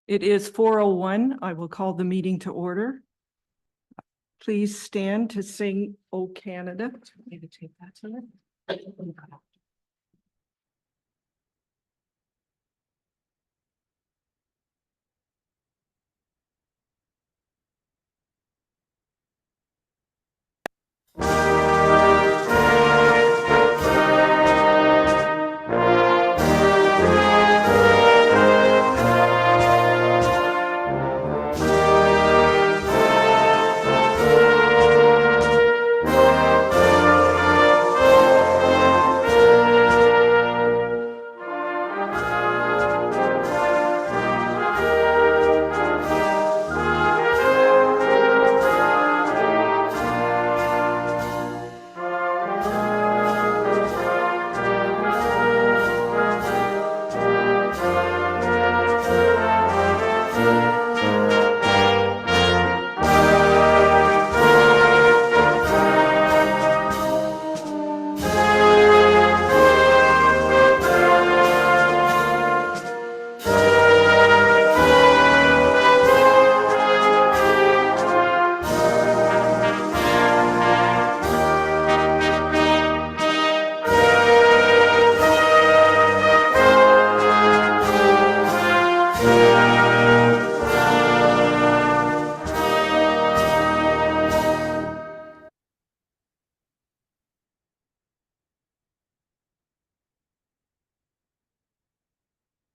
It is 4:01. I will call the meeting to order. Please stand to sing "O Canada." Maybe take that to it.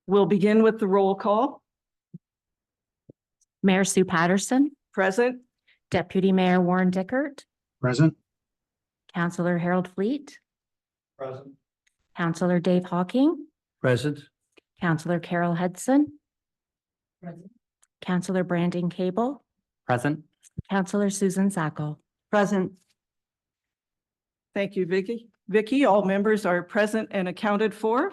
We'll begin with the roll call. Mayor Sue Patterson, Present. Deputy Mayor Warren Dickert, Present. Councillor Harold Fleet, Present. Councillor Dave Hawking, Present. Councillor Carol Hudson, Councillor Brandon Cable, Present. Councillor Susan Sacco. Present. Thank you, Vicky. Vicky, all members are present and accounted for.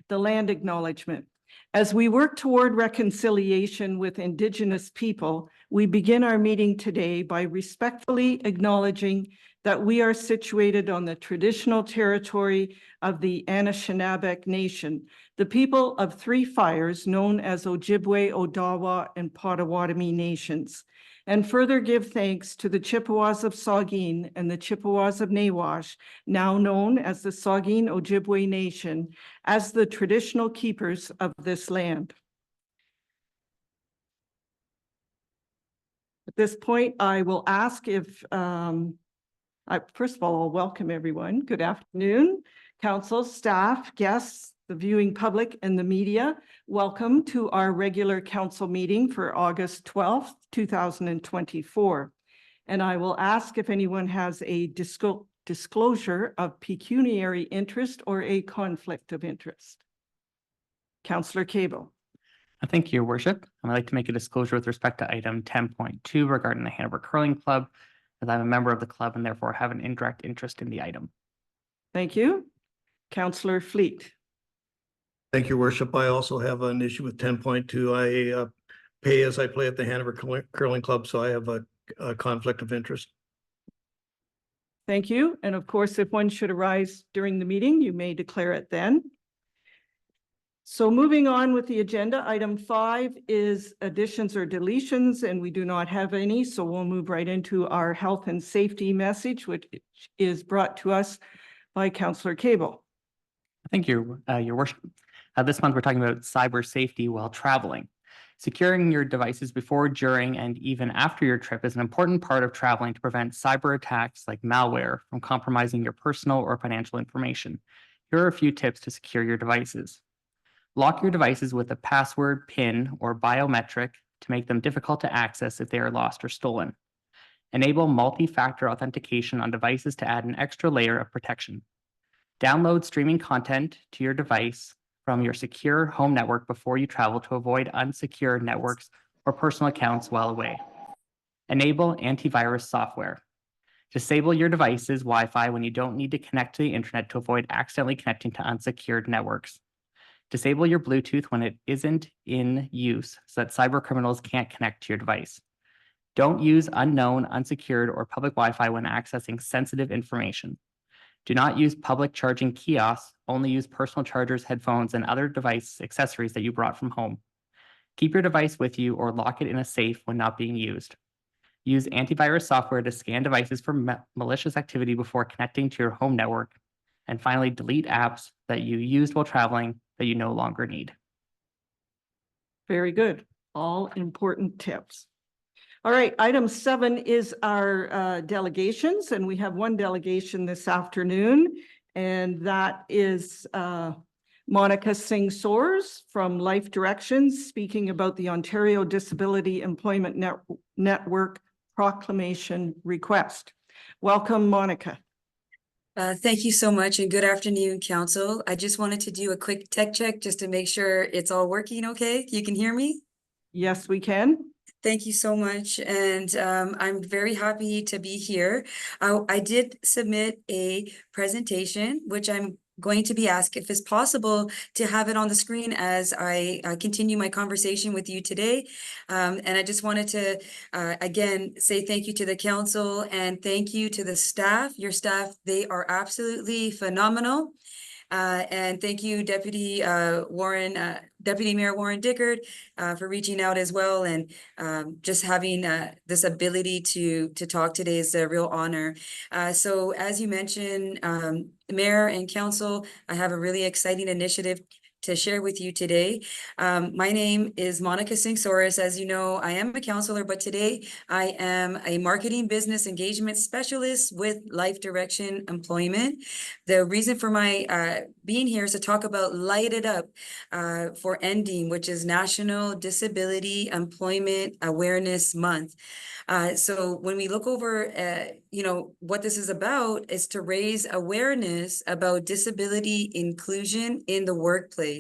The land acknowledgement. As we work toward reconciliation with Indigenous people, we begin our meeting today by respectfully acknowledging that we are situated on the traditional territory of the Anishinaabe Nation, the people of Three Fires known as Ojibwe, Odawa, and Potawatomi nations, and further give thanks to the Chippewas of Saugeen and the Chippewas of Nawash, now known as the Saugeen Ojibwe Nation, as the traditional keepers of this land. At this point, I will ask if, first of all, I'll welcome everyone. Good afternoon, council, staff, guests, the viewing public, and the media. Welcome to our regular council meeting for August 12th, 2024. And I will ask if anyone has a disclosure of pecuniary interest or a conflict of interest. Councillor Cable. Thank you, Your Worship. I'd like to make a disclosure with respect to item 10.2 regarding the Hanover Curling Club, as I'm a member of the club and therefore have an indirect interest in the item. Thank you. Councillor Fleet. Thank you, Worship. I also have an issue with 10.2. I pay as I play at the Hanover Curling Club, so I have a conflict of interest. Thank you. And of course, if one should arise during the meeting, you may declare it then. So moving on with the agenda, item 5 is additions or deletions, and we do not have any. So we'll move right into our health and safety message, which is brought to us by Councillor Cable. Thank you, Your Worship. This month, we're talking about cyber safety while traveling. Securing your devices before, during, and even after your trip is an important part of traveling to prevent cyber attacks like malware from compromising your personal or financial information. Here are a few tips to secure your devices. Lock your devices with a password, PIN, or biometric to make them difficult to access if they are lost or stolen. Enable multi-factor authentication on devices to add an extra layer of protection. Download streaming content to your device from your secure home network before you travel to avoid unsecure networks or personal accounts while away. Enable antivirus software. Disable your device's Wi-Fi when you don't need to connect to the internet to avoid accidentally connecting to unsecured networks. Disable your Bluetooth when it isn't in use so that cyber criminals can't connect to your device. Don't use unknown, unsecured, or public Wi-Fi when accessing sensitive information. Do not use public charging kiosks, only use personal chargers, headphones, and other device accessories that you brought from home. Keep your device with you or lock it in a safe when not being used. Use antivirus software to scan devices for malicious activity before connecting to your home network. And finally, delete apps that you used while traveling that you no longer need. Very good. All important tips. All right, item 7 is our delegations, and we have one delegation this afternoon, and that is Monica Singh Soares from Life Directions, speaking about the Ontario Disability Employment Network proclamation request. Welcome, Monica. Thank you so much and good afternoon, Council. I just wanted to do a quick tech check just to make sure it's all working okay. You can hear me? Yes, we can. Thank you so much. And I'm very happy to be here. I did submit a presentation, which I'm going to be asked if it's possible to have it on the screen as I continue my conversation with you today. And I just wanted to, again, say thank you to the council and thank you to the staff. Your staff, they are absolutely phenomenal. And thank you, Deputy Mayor Warren Dickard, for reaching out as well, and just having this ability to talk today is a real honor. So as you mentioned, Mayor and Council, I have a really exciting initiative to share with you today. My name is Monica Singh Soares. As you know, I am a counselor, but today I am a marketing business engagement specialist with Life Direction Employment. The reason for my being here is to talk about Light It Up for Ending, which is National Disability Employment Awareness Month. So when we look over, what this is about is to raise awareness about disability inclusion in the workplace.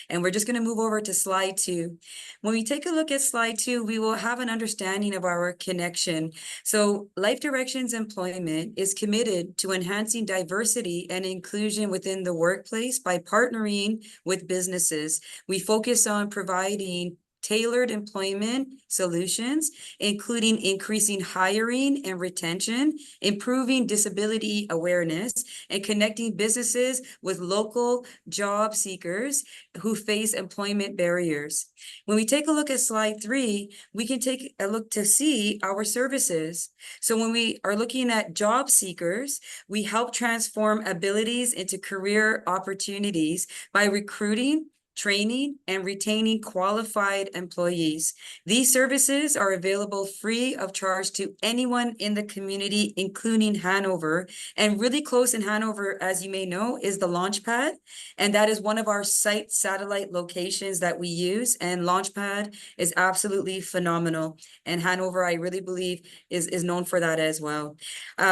And we're just going to move over to slide 2. When we take a look at slide 2, we will have an understanding of our connection. So Life Directions Employment is committed to enhancing diversity and inclusion within the workplace by partnering with businesses. We focus on providing tailored employment solutions, including increasing hiring and retention, improving disability awareness, and connecting businesses with local job seekers who face employment barriers. When we take a look at slide 3, we can take a look to see our services. So when we are looking at job seekers, we help transform abilities into career opportunities by recruiting, training, and retaining qualified employees. These services are available free of charge to anyone in the community, including Hanover. And really close in Hanover, as you may know, is the Launchpad. And that is one of our site satellite locations that we use. And Launchpad is absolutely phenomenal. And Hanover, I really believe, is known for that as well.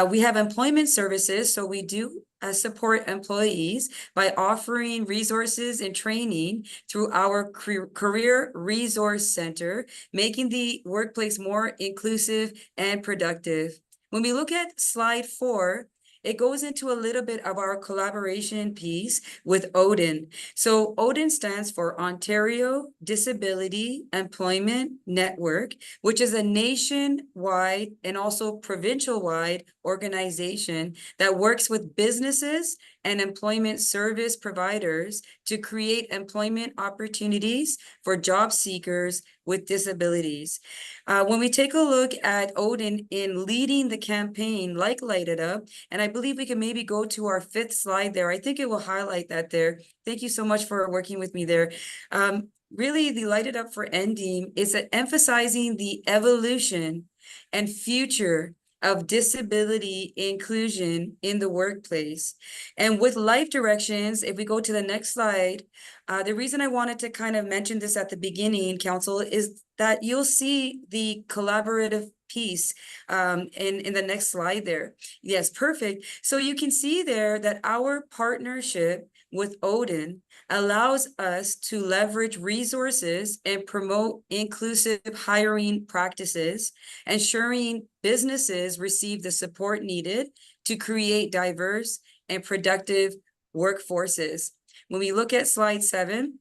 We have employment services. So we do support employees by offering resources and training through our Career Resource Center, making the workplace more inclusive and productive. When we look at slide 4, it goes into a little bit of our collaboration piece with ODIN. So ODIN stands for Ontario Disability Employment Network, which is a nationwide and also provincial-wide organization that works with businesses and employment service providers to create employment opportunities for job seekers with disabilities. When we take a look at ODIN in leading the campaign like Light It Up, and I believe we can maybe go to our 5th slide there. I think it will highlight that there. Thank you so much for working with me there. Really, the Light It Up for Ending is emphasizing the evolution and future of disability inclusion in the workplace. And with Life Directions, if we go to the next slide, the reason I wanted to kind of mention this at the beginning, Council, is that you'll see the collaborative piece in the next slide there. Yes, perfect. So you can see there that our partnership with ODIN allows us to leverage resources and promote inclusive hiring practices, ensuring businesses receive the support needed to create diverse and productive workforces. When we look at slide 7,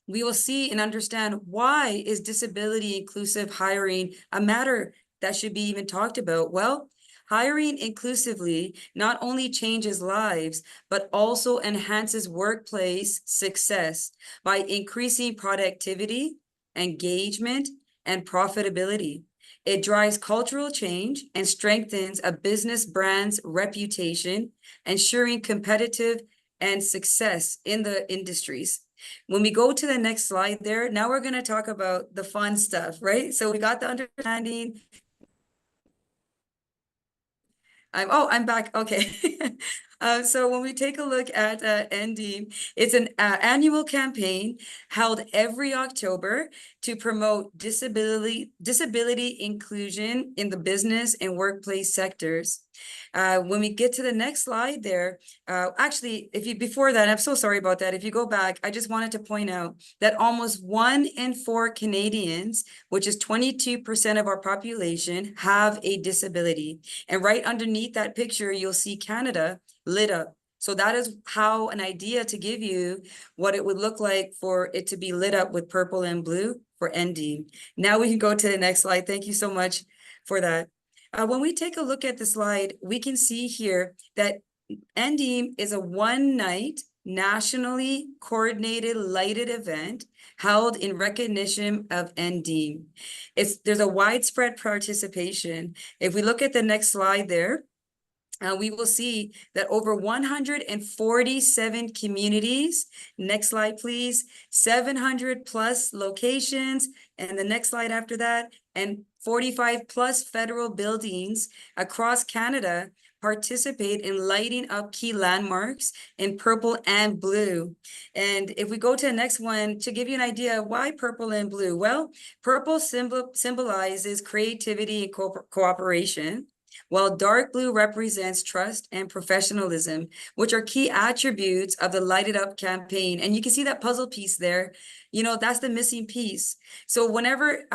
we will see and understand why is disability inclusive hiring a matter that should be even talked about. Well, hiring inclusively not only changes lives, but also enhances workplace success by increasing productivity engagement, and profitability. It drives cultural change and strengthens a business brand's reputation, ensuring competitive and success in the industries. When we go to the next slide there, now we're going to talk about the fun stuff, right? So we got the understanding. I'm back. Okay. So when we take a look at NDEAM, it's an annual campaign held every October to promote disability inclusion in the business and workplace sectors. When we get to the next slide there, actually, before that, I'm so sorry about that. If you go back, I just wanted to point out that almost 1 in 4 Canadians, which is 22% of our population, have a disability. And right underneath that picture, you'll see Canada lit up. So that is how an idea to give you what it would look like for it to be lit up with purple and blue for NDEAM. Now we can go to the next slide. Thank you so much for that. When we take a look at the slide, we can see here that NDEAM is a one-night nationally coordinated lighted event held in recognition of NDEAM. There's a widespread participation. If we look at the next slide there, we will see that over 147 communities, next slide please, 700 plus locations, and the next slide after that, and 45 plus federal buildings across Canada participate in lighting up key landmarks in purple and blue. And if we go to the next one, to give you an idea, why purple and blue? Well, purple symbolizes creativity and cooperation, while dark blue represents trust and professionalism, which are key attributes of the Light It Up campaign. And you can see that puzzle piece there. You know, that's the missing piece. So whenever,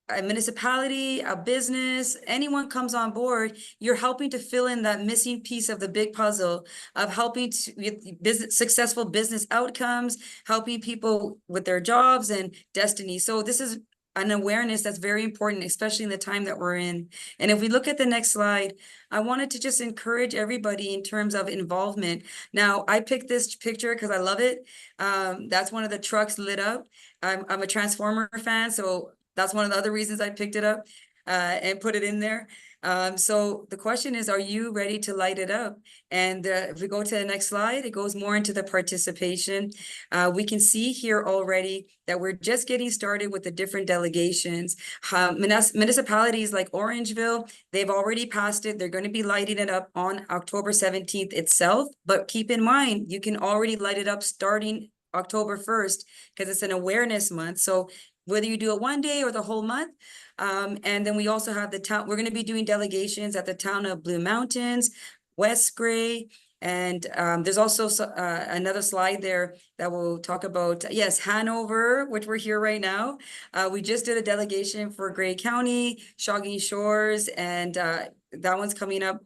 a municipality, a business, anyone comes on board, you're helping to fill in that missing piece of the big puzzle of helping with successful business outcomes, helping people with their jobs and destiny. So this is an awareness that's very important, especially in the time that we're in. And if we look at the next slide, I wanted to just encourage everybody in terms of involvement. Now, I picked this picture because I love it. That's one of the trucks lit up. I'm a Transformer fan, so that's one of the other reasons I picked it up and put it in there. So the question is, are you ready to light it up? And if we go to the next slide, it goes more into the participation. We can see here already that we're just getting started with the different delegations. Municipalities like Orangeville, they've already passed it. They're going to be lighting it up on October 17th itself. But keep in mind, you can already light it up starting October 1st because it's an awareness month. So whether you do it one day or the whole month. And then we also have the town, we're going to be doing delegations at the town of Blue Mountains, West Gray, and there's also another slide there that will talk about, yes, Hanover, which we're here right now. We just did a delegation for Gray County, Shawinigan Shores, and that one's coming up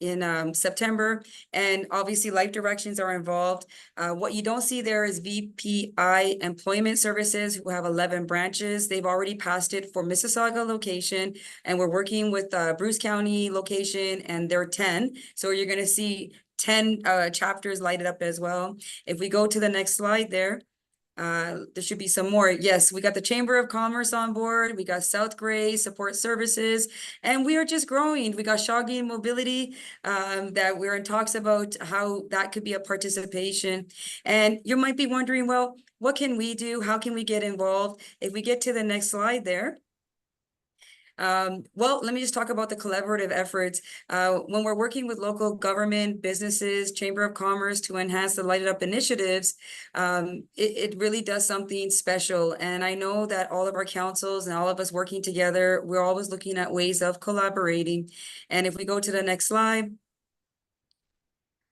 in September, and obviously life directions are involved. What you don't see there is VPI Employment Services, who have 11 branches. They've already passed it for Mississauga location, and we're working with Bruce County location, and they're 10. So you're going to see 10 chapters lighted up as well. If we go to the next slide there, there should be some more. Yes, we got the Chamber of Commerce on board. We got South Gray Support Services, and we are just growing. We got Shawinigan Mobility that we're in talks about how that could be a participation. And you might be wondering, well, what can we do? How can we get involved? If we get to the next slide there. Well, let me just talk about the collaborative efforts. When we're working with local government, businesses, Chamber of Commerce to enhance the Light It Up initiatives, it really does something special. And I know that all of our councils and all of us working together, we're always looking at ways of collaborating. And if we go to the next slide,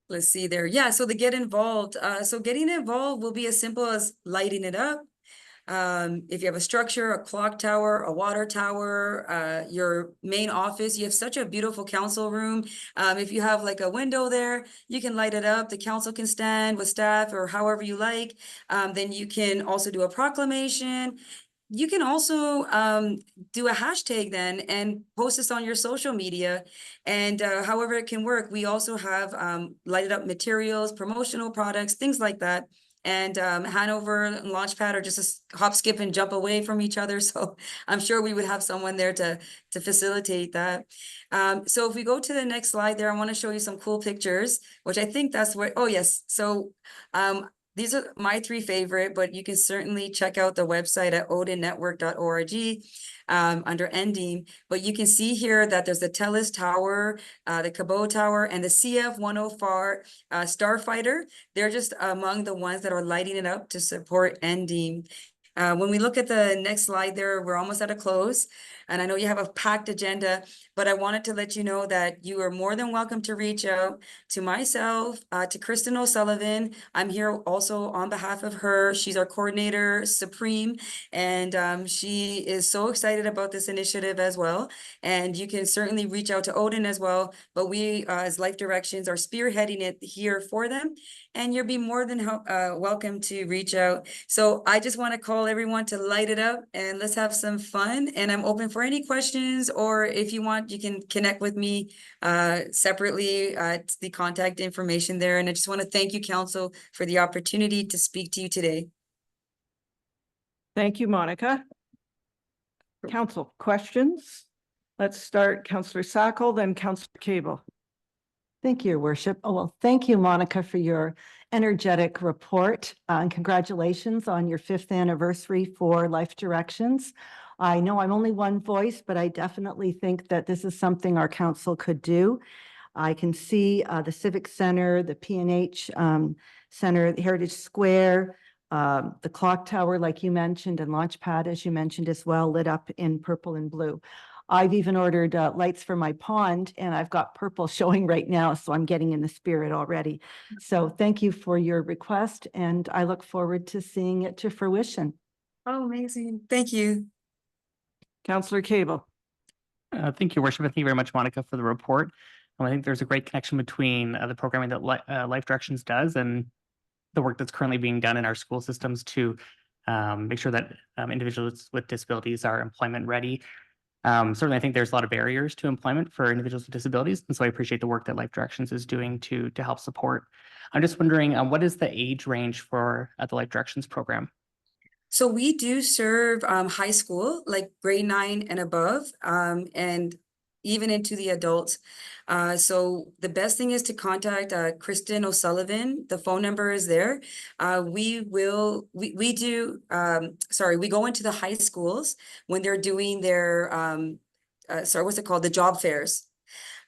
let's see there. Yeah, so the get involved. So getting involved will be as simple as lighting it up. If you have a structure, a clock tower, a water tower, your main office, you have such a beautiful council room. If you have like a window there, you can light it up. The council can stand with staff or however you like. Then you can also do a proclamation. You can also do a hashtag then and post this on your social media, and however it can work. We also have lighted up materials, promotional products, things like that. And Hanover and Launchpad are just a hop, skip, and jump away from each other. So I'm sure we would have someone there to facilitate that. So if we go to the next slide there, I want to show you some cool pictures, which I think that's what, oh yes. So these are my 3 favorite, but you can certainly check out the website at odinnetwork.org under NDEAM. But you can see here that there's the TELUS Tower, the Cabot Tower, and the CF-104 Starfighter. They're just among the ones that are lighting it up to support NDEAM. When we look at the next slide there, we're almost at a close. And I know you have a packed agenda, but I wanted to let you know that you are more than welcome to reach out to myself, to Kristen O'Sullivan. I'm here also on behalf of her. She's our coordinator, Supreme, and she is so excited about this initiative as well. And you can certainly reach out to Odin as well, but we as Life Directions are spearheading it here for them. And you'll be more than welcome to reach out. So I just want to call everyone to light it up and let's have some fun. And I'm open for any questions, or if you want, you can connect with me separately. It's the contact information there. And I just want to thank you, Council, for the opportunity to speak to you today. Thank you, Monica. Council, questions? Let's start Councillor Sackel, then Councillor Cable. Thank you, Your Worship. Oh, well, thank you, Monica, for your energetic report, and congratulations on your 5th anniversary for Life Directions. I know I'm only one voice, but I definitely think that this is something our council could do. I can see the Civic Center, the P&H Center, the Heritage Square, the clock tower, like you mentioned, and Launchpad, as you mentioned as well, lit up in purple and blue. I've even ordered lights for my pond, and I've got purple showing right now, so I'm getting in the spirit already. So thank you for your request, and I look forward to seeing it to fruition. Oh, amazing. Thank you. Councillor Cable. Thank you, Worship. Thank you very much, Monica, for the report. I think there's a great connection between the programming that Life Directions does and the work that's currently being done in our school systems to make sure that individuals with disabilities are employment ready. Certainly, I think there's a lot of barriers to employment for individuals with disabilities, and so I appreciate the work that Life Directions is doing to help support. I'm just wondering, what is the age range for the Life Directions program? So we do serve high school, like grade 9 and above, and even into the adults. So the best thing is to contact Kristen O'Sullivan. The phone number is there. We go into the high schools when they're doing their, what's it called? The job fairs.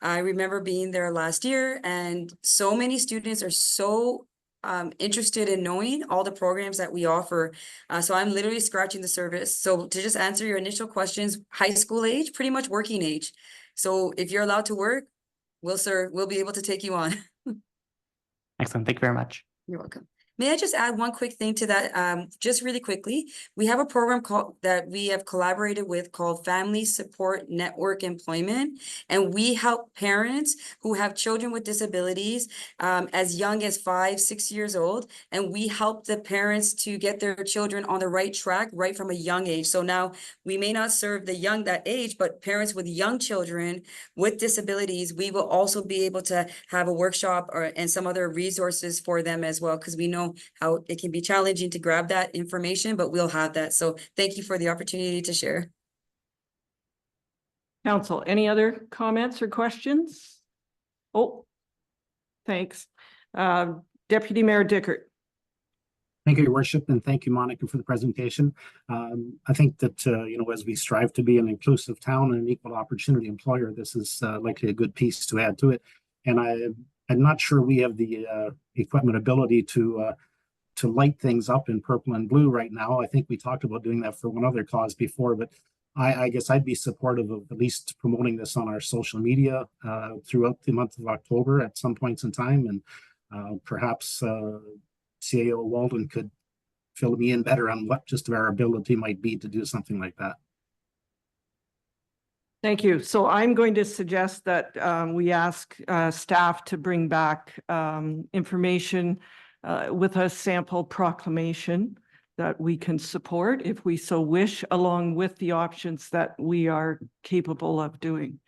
I remember being there last year, and so many students are so interested in knowing all the programs that we offer. So I'm literally scratching the surface. So to just answer your initial questions, high school age, pretty much working age. So if you're allowed to work, we'll be able to take you on. Excellent. Thank you very much. You're welcome. May I just add one quick thing to that? Just really quickly, we have a program that we have collaborated with called Family Support Network Employment, and we help parents who have children with disabilities as young as 5, 6 years old, and we help the parents to get their children on the right track right from a young age. So now we may not serve that age, but parents with young children with disabilities, we will also be able to have a workshop and some other resources for them as well, because we know how it can be challenging to grab that information, but we'll have that. So thank you for the opportunity to share. Council, any other comments or questions? Oh, thanks. Deputy Mayor Dickert. Thank you, Your Worship, and thank you, Monica, for the presentation. I think that, as we strive to be an inclusive town and an equal opportunity employer, this is likely a good piece to add to it. And I'm not sure we have the equipment ability to light things up in purple and blue right now. I think we talked about doing that for one other cause before, but I guess I'd be supportive of at least promoting this on our social media throughout the month of October at some points in time. And perhaps CAO Walden could fill me in better on what just our ability might be to do something like that. Thank you. So I'm going to suggest that we ask staff to bring back information with a sample proclamation that we can support if we so wish, along with the options that we are capable of doing,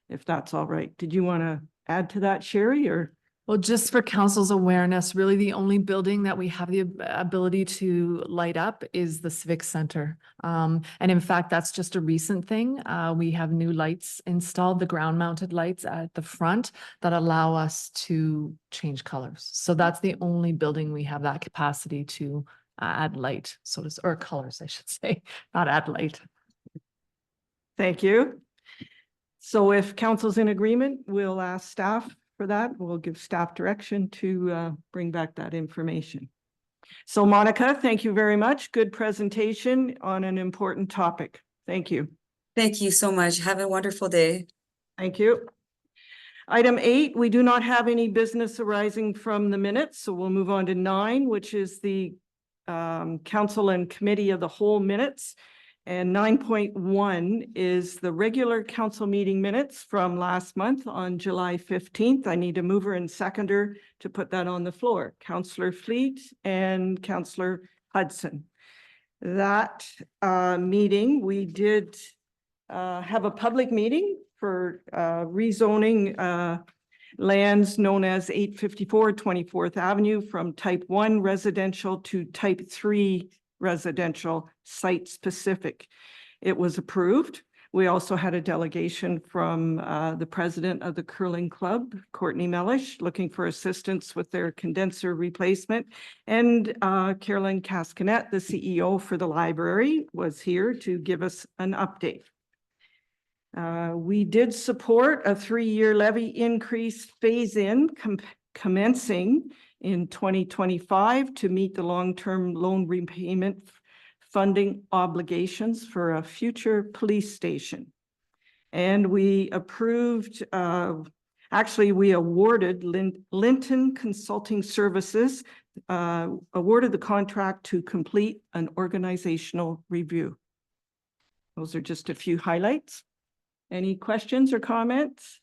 if that's all right. Did you want to add to that, Sherry, or? Well, just for council's awareness, really the only building that we have the ability to light up is the Civic Center. And in fact, that's just a recent thing. We have new lights installed, the ground mounted lights at the front that allow us to change colors. So that's the only building we have that capacity to add light, or colors, I should say, not add light. Thank you. So if council's in agreement, we'll ask staff for that. We'll give staff direction to bring back that information. So Monica, thank you very much. Good presentation on an important topic. Thank you. Thank you so much. Have a wonderful day. Thank you. Item 8, we do not have any business arising from the minutes, so we'll move on to 9, which is the council and committee of the whole minutes. And 9.1 is the regular council meeting minutes from last month on July 15th. I need a mover and seconder to put that on the floor. Councillor Fleet and Councillor Hudson. That meeting, we did have a public meeting for rezoning lands known as 854 24th Avenue from type 1 residential to type 3 residential site specific. It was approved. We also had a delegation from the president of the curling club, Courtney Mellish, looking for assistance with their condenser replacement. And Carolyn Cascanet, the CEO for the library, was here to give us an update. We did support a 3-year levy increase phase-in commencing in 2025 to meet the long-term loan repayment funding obligations for a future police station. And we approved, actually we awarded Linton Consulting Services, awarded the contract to complete an organizational review. Those are just a few highlights. Any questions or comments?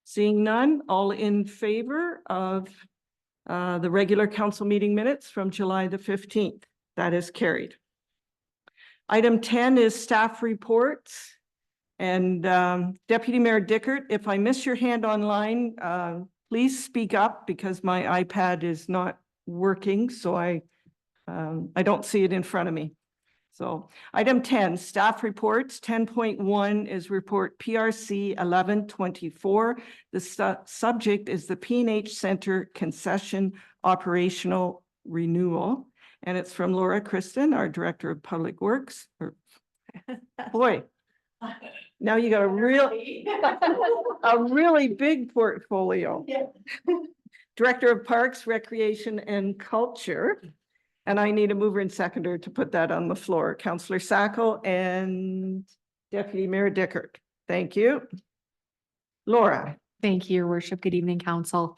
Seeing none, all in favor of the regular council meeting minutes from July the 15th. That is carried. Item 10 is staff reports. And Deputy Mayor Dickert, if I miss your hand online, please speak up because my iPad is not working. So I don't see it in front of me. So item 10, staff reports. 10.1 is report PRC 1124. The subject is the P&H Center concession operational renewal. And it's from Laura Kristen, our Director of Public Works. Boy, now you got a really big portfolio. Yeah. Director of Parks, Recreation and Culture. And I need a mover and seconder to put that on the floor. Councillor Sacco and Deputy Mayor Dickert. Thank you. Laura. Thank you, Your Worship. Good evening, Council.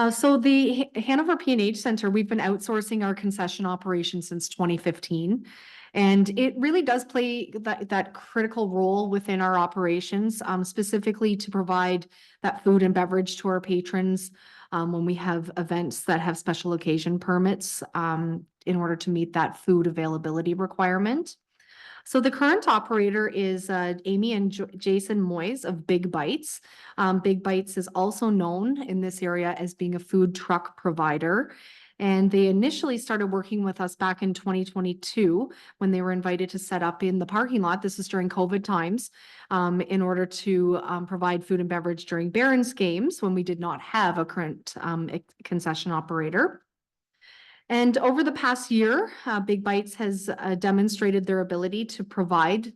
So the Hanover P&H Center, we've been outsourcing our concession operation since 2015. And it really does play that critical role within our operations, specifically to provide that food and beverage to our patrons when we have events that have special occasion permits in order to meet that food availability requirement. So the current operator is Amy and Jason Moyes of Big Bites. Big Bites is also known in this area as being a food truck provider. And they initially started working with us back in 2022 when they were invited to set up in the parking lot. This is during COVID times in order to provide food and beverage during Barons games when we did not have a current concession operator. And over the past year, Big Bites has demonstrated their ability to provide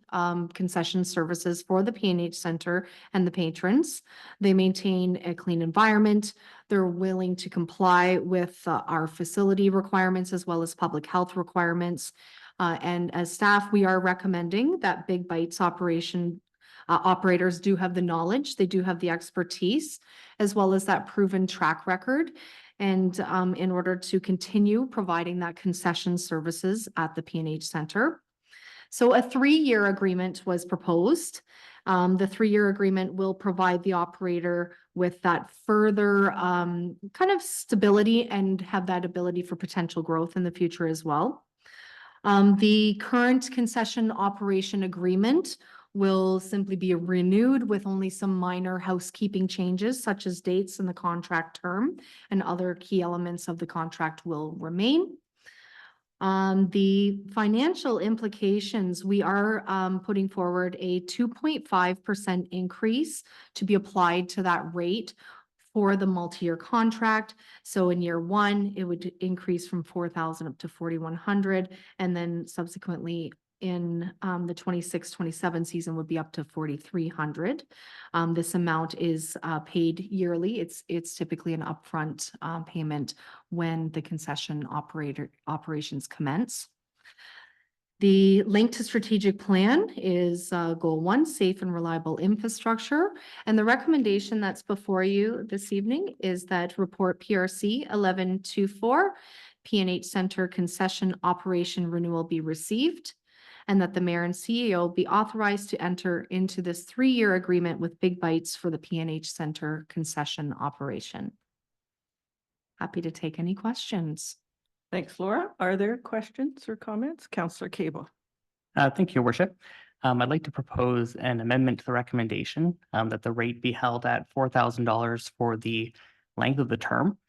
concession services for the P&H Center and the patrons. They maintain a clean environment. They're willing to comply with our facility requirements as well as public health requirements. And as staff, we are recommending that Big Bites operators do have the knowledge, they do have the expertise, as well as that proven track record. And in order to continue providing that concession services at the P&H Center. So a 3-year agreement was proposed. The 3-year agreement will provide the operator with that further kind of stability and have that ability for potential growth in the future as well. The current concession operation agreement will simply be renewed with only some minor housekeeping changes such as dates in the contract term, and other key elements of the contract will remain. The financial implications, we are putting forward a 2.5% increase to be applied to that rate for the multi-year contract. So in year one, it would increase from 4,000 up to 4,100, and then subsequently in the 26-27 season would be up to 4,300. This amount is paid yearly. It's typically an upfront payment when the concession operations commence. The link to strategic plan is goal 1, safe and reliable infrastructure. And the recommendation that's before you this evening is that report PRC 1124 P&H Center concession operation renewal be received, and that the mayor and CEO be authorized to enter into this 3-year agreement with Big Bites for the P&H Center concession operation. Happy to take any questions. Thanks, Laura. Are there questions or comments? Councillor Cable. Thank you, Your Worship. I'd like to propose an amendment to the recommendation that the rate be held at $4,000 for the length of the term.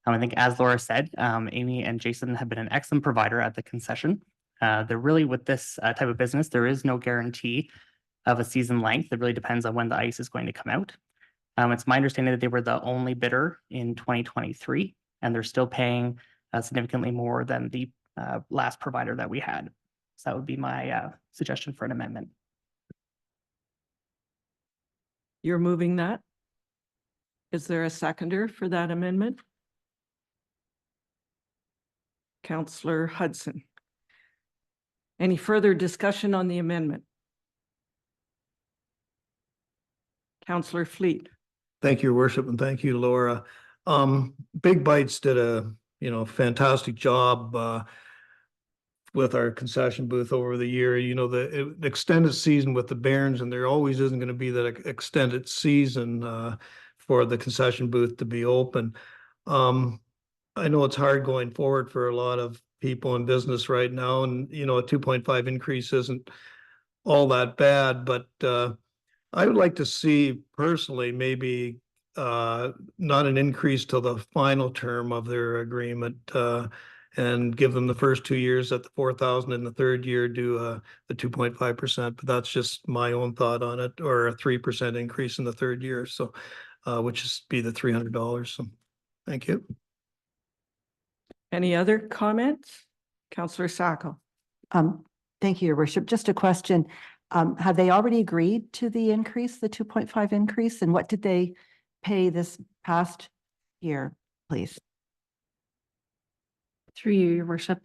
I think, as Laura said, Amy and Jason have been an excellent provider at the concession. They're really, with this type of business, there is no guarantee of a season length. It really depends on when the ice is going to come out. It's my understanding that they were the only bidder in 2023, and they're still paying significantly more than the last provider that we had. So that would be my suggestion for an amendment. You're moving that? Is there a seconder for that amendment? Councillor Hudson. Any further discussion on the amendment? Councillor Fleet. Thank you, Your Worship, and thank you, Laura. Big Bites did a, fantastic job with our concession booth over the year. The extended season with the Barons, and there always isn't going to be that extended season for the concession booth to be open. I know it's hard going forward for a lot of people in business right now, and a 2.5 increase isn't all that bad, but I would like to see personally maybe not an increase till the final term of their agreement, and give them the first 2 years at the 4,000, and the third year do the 2.5%. But that's just my own thought on it, or a 3% increase in the third year. So, which is be the $300. So, thank you. Any other comments? Councillor Sacco. Thank you, Your Worship. Just a question. Have they already agreed to the increase, the 2.5 increase? And what did they pay this past year, please? Through you, Your Worship.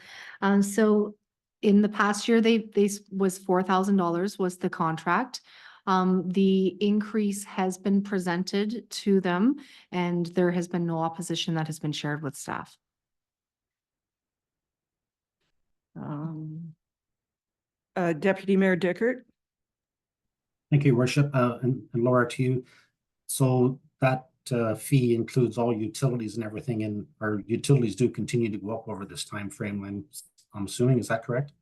So in the past year, they was $4,000 was the contract. The increase has been presented to them, and there has been no opposition that has been shared with staff. Deputy Mayor Dickert. Thank you, Your Worship, and Laura, to you. So that fee includes all utilities and everything, and our utilities do continue to go up over this time frame. I'm assuming, is that correct?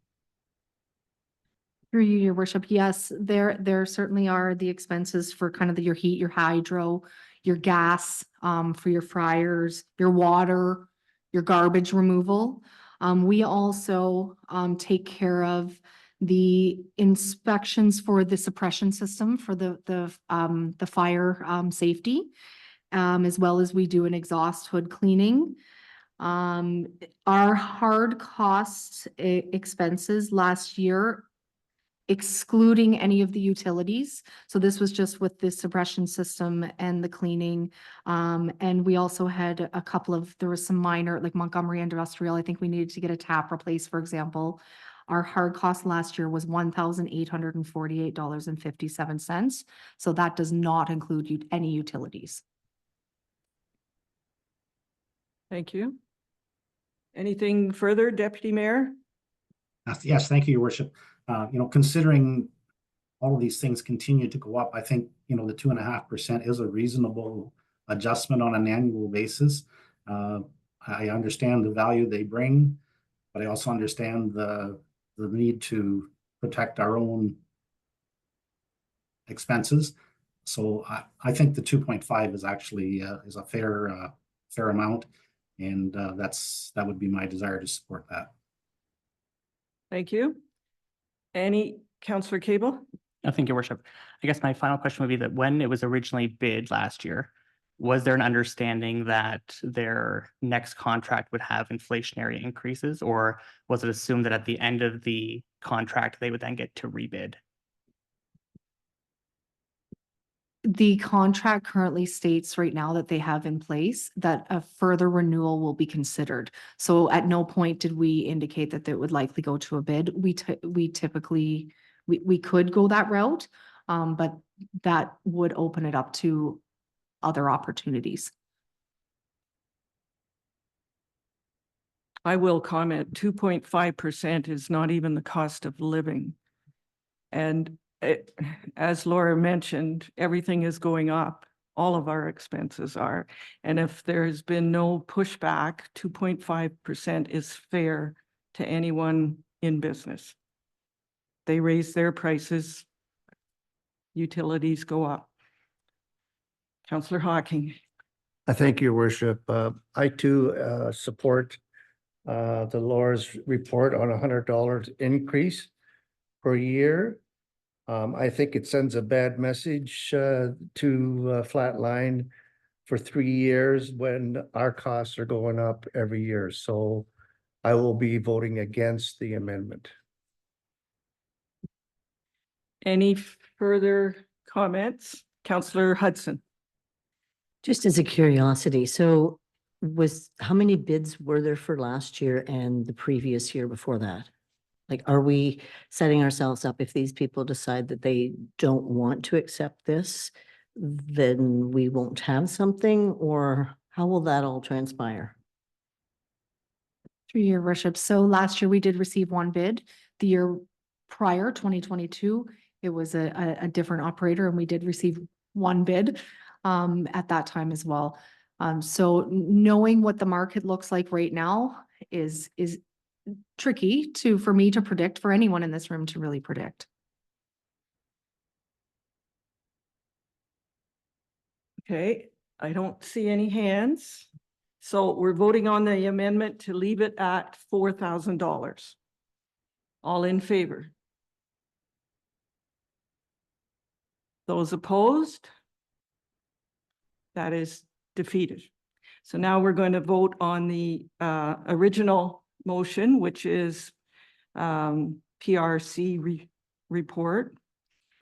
Through you, Your Worship. Yes, there certainly are the expenses for kind of your heat, your hydro, your gas, for your fryers, your water, your garbage removal. We also take care of the inspections for the suppression system for the fire safety, as well as we do an exhaust hood cleaning. Our hard costs expenses last year, excluding any of the utilities. So this was just with the suppression system and the cleaning. And we also had a couple of, there was some minor, like Montgomery Industrial, I think we needed to get a tap replaced, for example. Our hard cost last year was $1,848.57. So that does not include any utilities. Thank you. Anything further, Deputy Mayor? Yes, thank you, Your Worship. Considering all of these things continue to go up, I think, the 2.5% is a reasonable adjustment on an annual basis. I understand the value they bring, but I also understand the need to protect our own expenses. So I think the 2.5 is actually is a fair amount. And that would be my desire to support that. Thank you. Councillor Cable? No, thank you, Worship. I guess my final question would be that when it was originally bid last year, was there an understanding that their next contract would have inflationary increases, or was it assumed that at the end of the contract, they would then get to rebid? The contract currently states right now that they have in place that a further renewal will be considered. So at no point did we indicate that it would likely go to a bid. We typically, we could go that route, but that would open it up to other opportunities. I will comment, 2.5% is not even the cost of living. And as Laura mentioned, everything is going up. All of our expenses are. And if there's been no pushback, 2.5% is fair to anyone in business. They raise their prices, utilities go up. Councillor Hocking. I thank your worship. I too support the Laura's report on $100 increase per year. I think it sends a bad message to Flatline for 3 years when our costs are going up every year. So I will be voting against the amendment. Any further comments? Councillor Hudson. Just as a curiosity, so how many bids were there for last year and the previous year before that? Like, are we setting ourselves up if these people decide that they don't want to accept this, then we won't have something, or how will that all transpire? Through your worship. So last year we did receive one bid. The year prior, 2022, it was a different operator and we did receive one bid at that time as well. So knowing what the market looks like right now is tricky for me to predict, for anyone in this room to really predict. Okay, I don't see any hands. So we're voting on the amendment to leave it at $4,000. All in favor? Those opposed? That is defeated. So now we're going to vote on the original motion, which is PRC report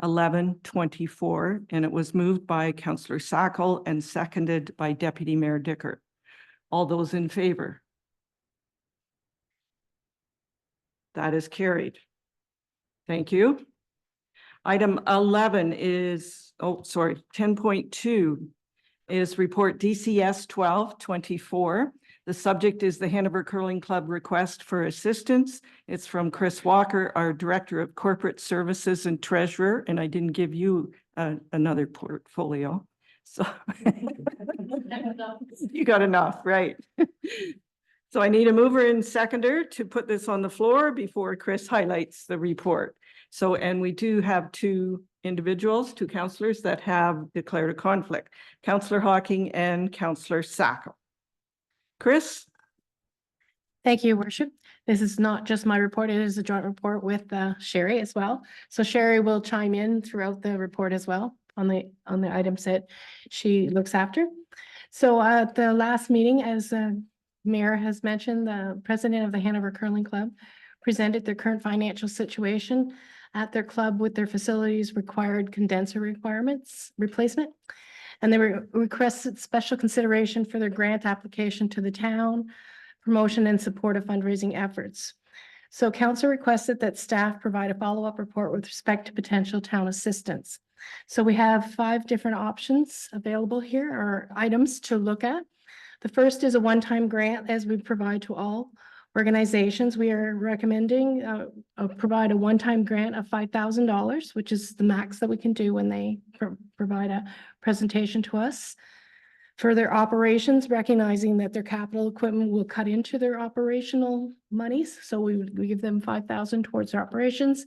1124, and it was moved by Councillor Sackle and seconded by Deputy Mayor Dickert. All those in favor? That is carried. Thank you. Item 11 is, 10.2 is report DCS 1224. The subject is the Hanover Curling Club request for assistance. It's from Chris Walker, our Director of Corporate Services and Treasurer, and I didn't give you another portfolio. So you got enough, right? So I need a mover and seconder to put this on the floor before Chris highlights the report. So, and we do have two councillors that have declared a conflict, Councillor Hocking and Councillor Sackle. Chris? Thank you, Worship. This is not just my report, it is a joint report with Sherry as well. So Sherry will chime in throughout the report as well on the items that she looks after. So at the last meeting, as Mayor has mentioned, the president of the Hanover Curling Club presented their current financial situation at their club with their facilities required condenser requirements replacement. And they requested special consideration for their grant application to the town, promotion and support of fundraising efforts. So council requested that staff provide a follow-up report with respect to potential town assistance. So we have 5 different options available here, or items to look at. The first is a one-time grant, as we provide to all organizations. We are recommending provide a one-time grant of $5,000, which is the max that we can do when they provide a presentation to us. For their operations, recognizing that their capital equipment will cut into their operational monies. So we give them $5,000 towards their operations.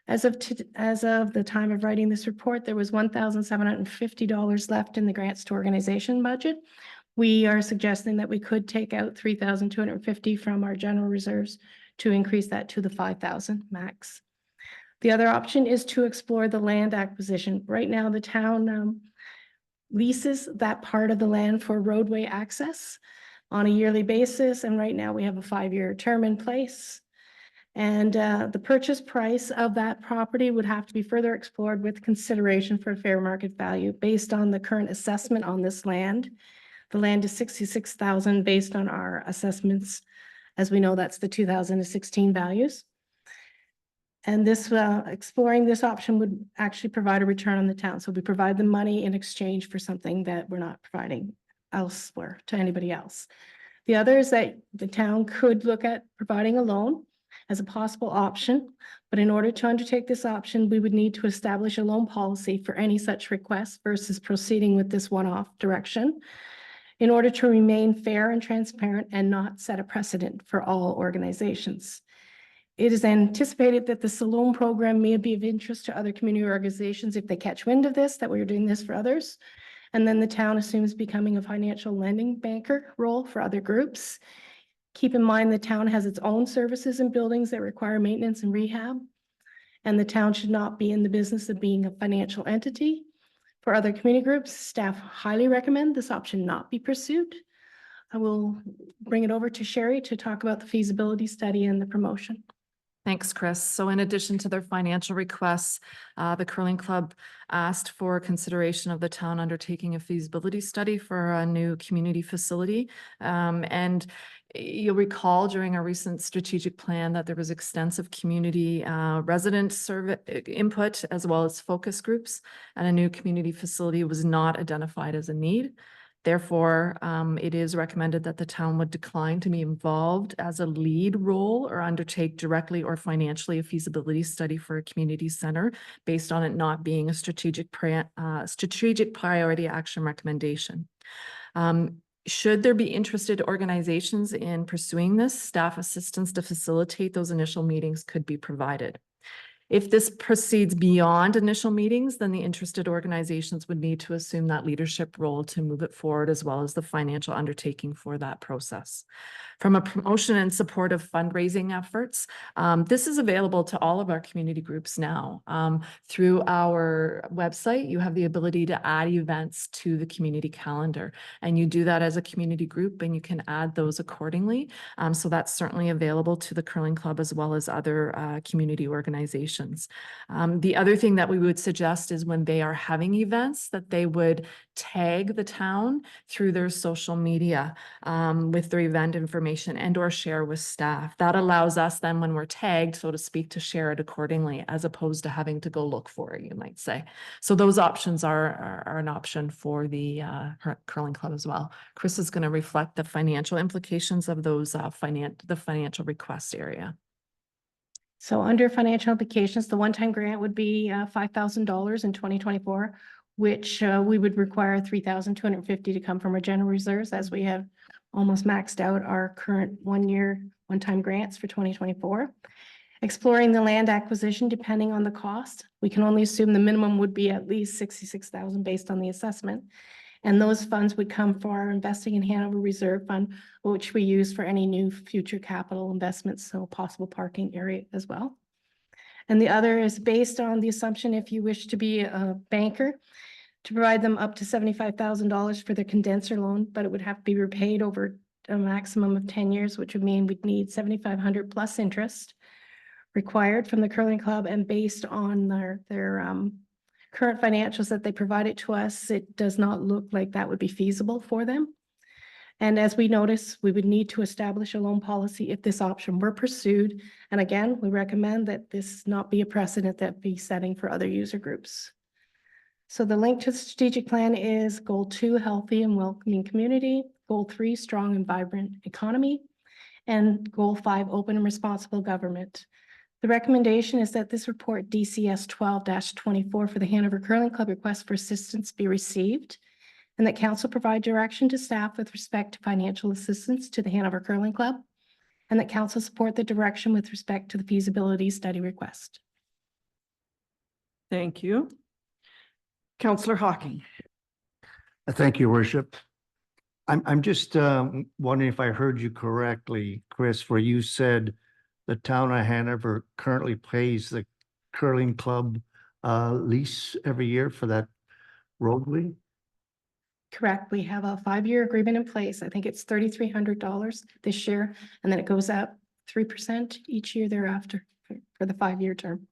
As of the time of writing this report, there was $1,750 left in the grants to organization budget. We are suggesting that we could take out $3,250 from our general reserves to increase that to the 5,000 max. The other option is to explore the land acquisition. Right now, the town leases that part of the land for roadway access on a yearly basis, and right now we have a 5-year term in place. And the purchase price of that property would have to be further explored with consideration for fair market value based on the current assessment on this land. The land is 66,000 based on our assessments. As we know, that's the 2016 values. And this exploring this option would actually provide a return on the town. So we provide the money in exchange for something that we're not providing elsewhere to anybody else. The other is that the town could look at providing a loan as a possible option, but in order to undertake this option, we would need to establish a loan policy for any such request versus proceeding with this one-off direction in order to remain fair and transparent and not set a precedent for all organizations. It is anticipated that the Salone program may be of interest to other community organizations if they catch wind of this, that we're doing this for others. And then the town assumes becoming a financial lending banker role for other groups. Keep in mind the town has its own services and buildings that require maintenance and rehab. And the town should not be in the business of being a financial entity. For other community groups, staff highly recommend this option not be pursued. I will bring it over to Sherry to talk about the feasibility study and the promotion. Thanks, Chris. So in addition to their financial requests, the Curling Club asked for consideration of the town undertaking a feasibility study for a new community facility. And you'll recall during our recent strategic plan that there was extensive community resident survey input as well as focus groups, and a new community facility was not identified as a need. Therefore, it is recommended that the town would decline to be involved as a lead role or undertake directly or financially a feasibility study for a community center based on it not being a strategic priority action recommendation. Should there be interested organizations in pursuing this, staff assistance to facilitate those initial meetings could be provided. If this proceeds beyond initial meetings, then the interested organizations would need to assume that leadership role to move it forward, as well as the financial undertaking for that process. From a promotion and support of fundraising efforts, this is available to all of our community groups now. Through our website, you have the ability to add events to the community calendar, and you do that as a community group and you can add those accordingly. So that's certainly available to the Curling Club as well as other community organizations. The other thing that we would suggest is when they are having events that they would tag the town through their social media with their event information and or share with staff. That allows us then when we're tagged, so to speak, to share it accordingly as opposed to having to go look for it, you might say. So those options are an option for the Curling Club as well. Chris is going to reflect the financial implications of those the financial request area. So under financial implications, the one-time grant would be $5,000 in 2024, which we would require $3,250 to come from our general reserves, as we have almost maxed out our current one-time grants for 2024. Exploring the land acquisition, depending on the cost, we can only assume the minimum would be at least $66,000 based on the assessment. And those funds would come for our investing in Hanover Reserve Fund, which we use for any new future capital investments, so possible parking area as well. And the other is based on the assumption, if you wish to be a banker, to provide them up to $75,000 for their condenser loan, but it would have to be repaid over a maximum of 10 years, which would mean we'd need $7,500 plus interest required from the Curling Club, and based on their current financials that they provided to us, it does not look like that would be feasible for them. And as we notice, we would need to establish a loan policy if this option were pursued. And again, we recommend that this not be a precedent that be setting for other user groups. So the link to the strategic plan is Goal 2, healthy and welcoming community, Goal 3, strong and vibrant economy, and Goal 5, open and responsible government. The recommendation is that this report DCS 12-24 for the Hanover Curling Club request for assistance be received, and that council provide direction to staff with respect to financial assistance to the Hanover Curling Club, and that council support the direction with respect to the feasibility study request. Thank you. Counselor Hawking. Thank you, Worship. I'm just wondering if I heard you correctly, Chris, where you said the town of Hanover currently pays the curling club lease every year for that roadway? Correct. We have a 5-year agreement in place. I think it's $3,300 this year, and then it goes up 3% each year thereafter for the 5-year term.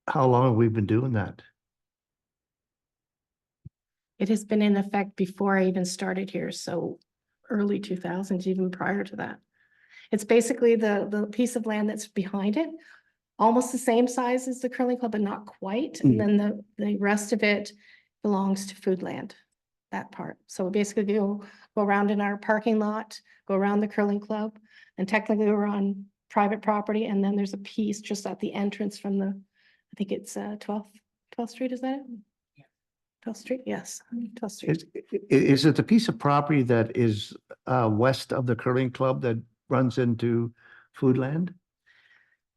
How long have we been doing that? It has been in effect before I even started here, so early 2000s, even prior to that. It's basically the piece of land that's behind it, almost the same size as the curling club, but not quite. And then the rest of it belongs to Foodland, that part. So we basically go around in our parking lot, go around the curling club, and technically we're on private property. And then there's a piece just at the entrance from the, I think it's 12th Street, is that it? 12th Street, yes, 12th Street. Is it the piece of property that is west of the curling club that runs into Foodland?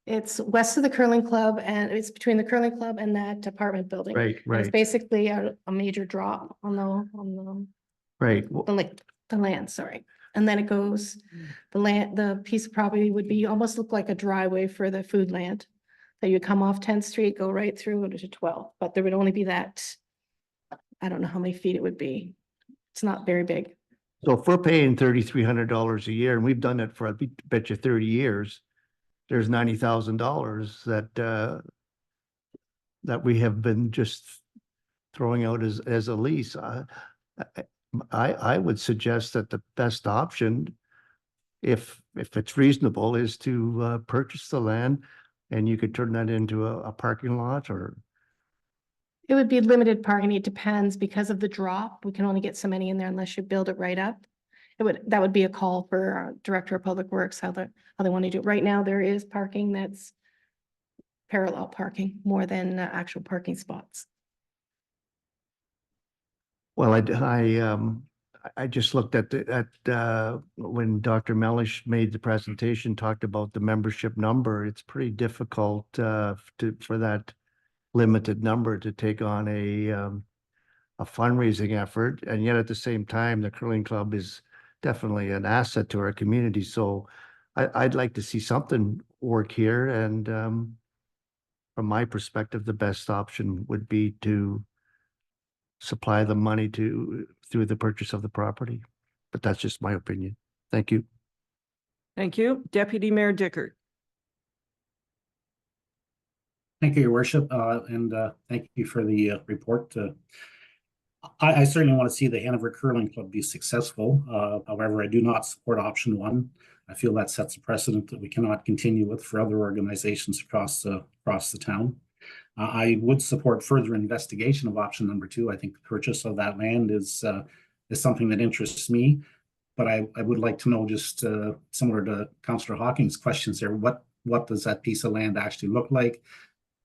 It's west of the curling club and it's between the curling club and that apartment building. Right, And it's right, basically a major drop on right. the land, sorry. And then it goes, the piece of property would be, almost look like a driveway for the Foodland. That you come off 10th Street, go right through to 12th, but there would only be that, I don't know how many feet it would be. It's not very big. So if we're paying $3,300 a year, and we've done it for, I bet you 30 years, there's $90,000 that we have been just throwing out as a lease. I would suggest that the best option, if it's reasonable, is to purchase the land, and you could turn that into a parking lot, or It would be limited parking. It depends because of the drop. We can only get so many in there unless you build it right up. That would be a call for our Director of Public Works, how they want to do it. Right now, there is parking that's parallel parking more than actual parking spots. well, I just looked at when Dr. Mellish made the presentation, talked about the membership number. It's pretty difficult for that limited number to take on a fundraising effort, and yet at the same time, the curling club is definitely an asset to our community. So I'd like to see something work here, and from my perspective, the best option would be to supply the money through the purchase of the property. But that's just my opinion. Thank you. Thank you. Deputy Mayor Dickert. Thank you, Your Worship, and thank you for the report. I certainly want to see the Hanover Curling Club be successful. However, I do not support option 1. I feel that sets a precedent that we cannot continue with for other organizations across the town. I would support further investigation of option number 2. I think the purchase of that land is something that interests me, but I would like to know, just similar to Councillor Hawking's questions there, what does that piece of land actually look like?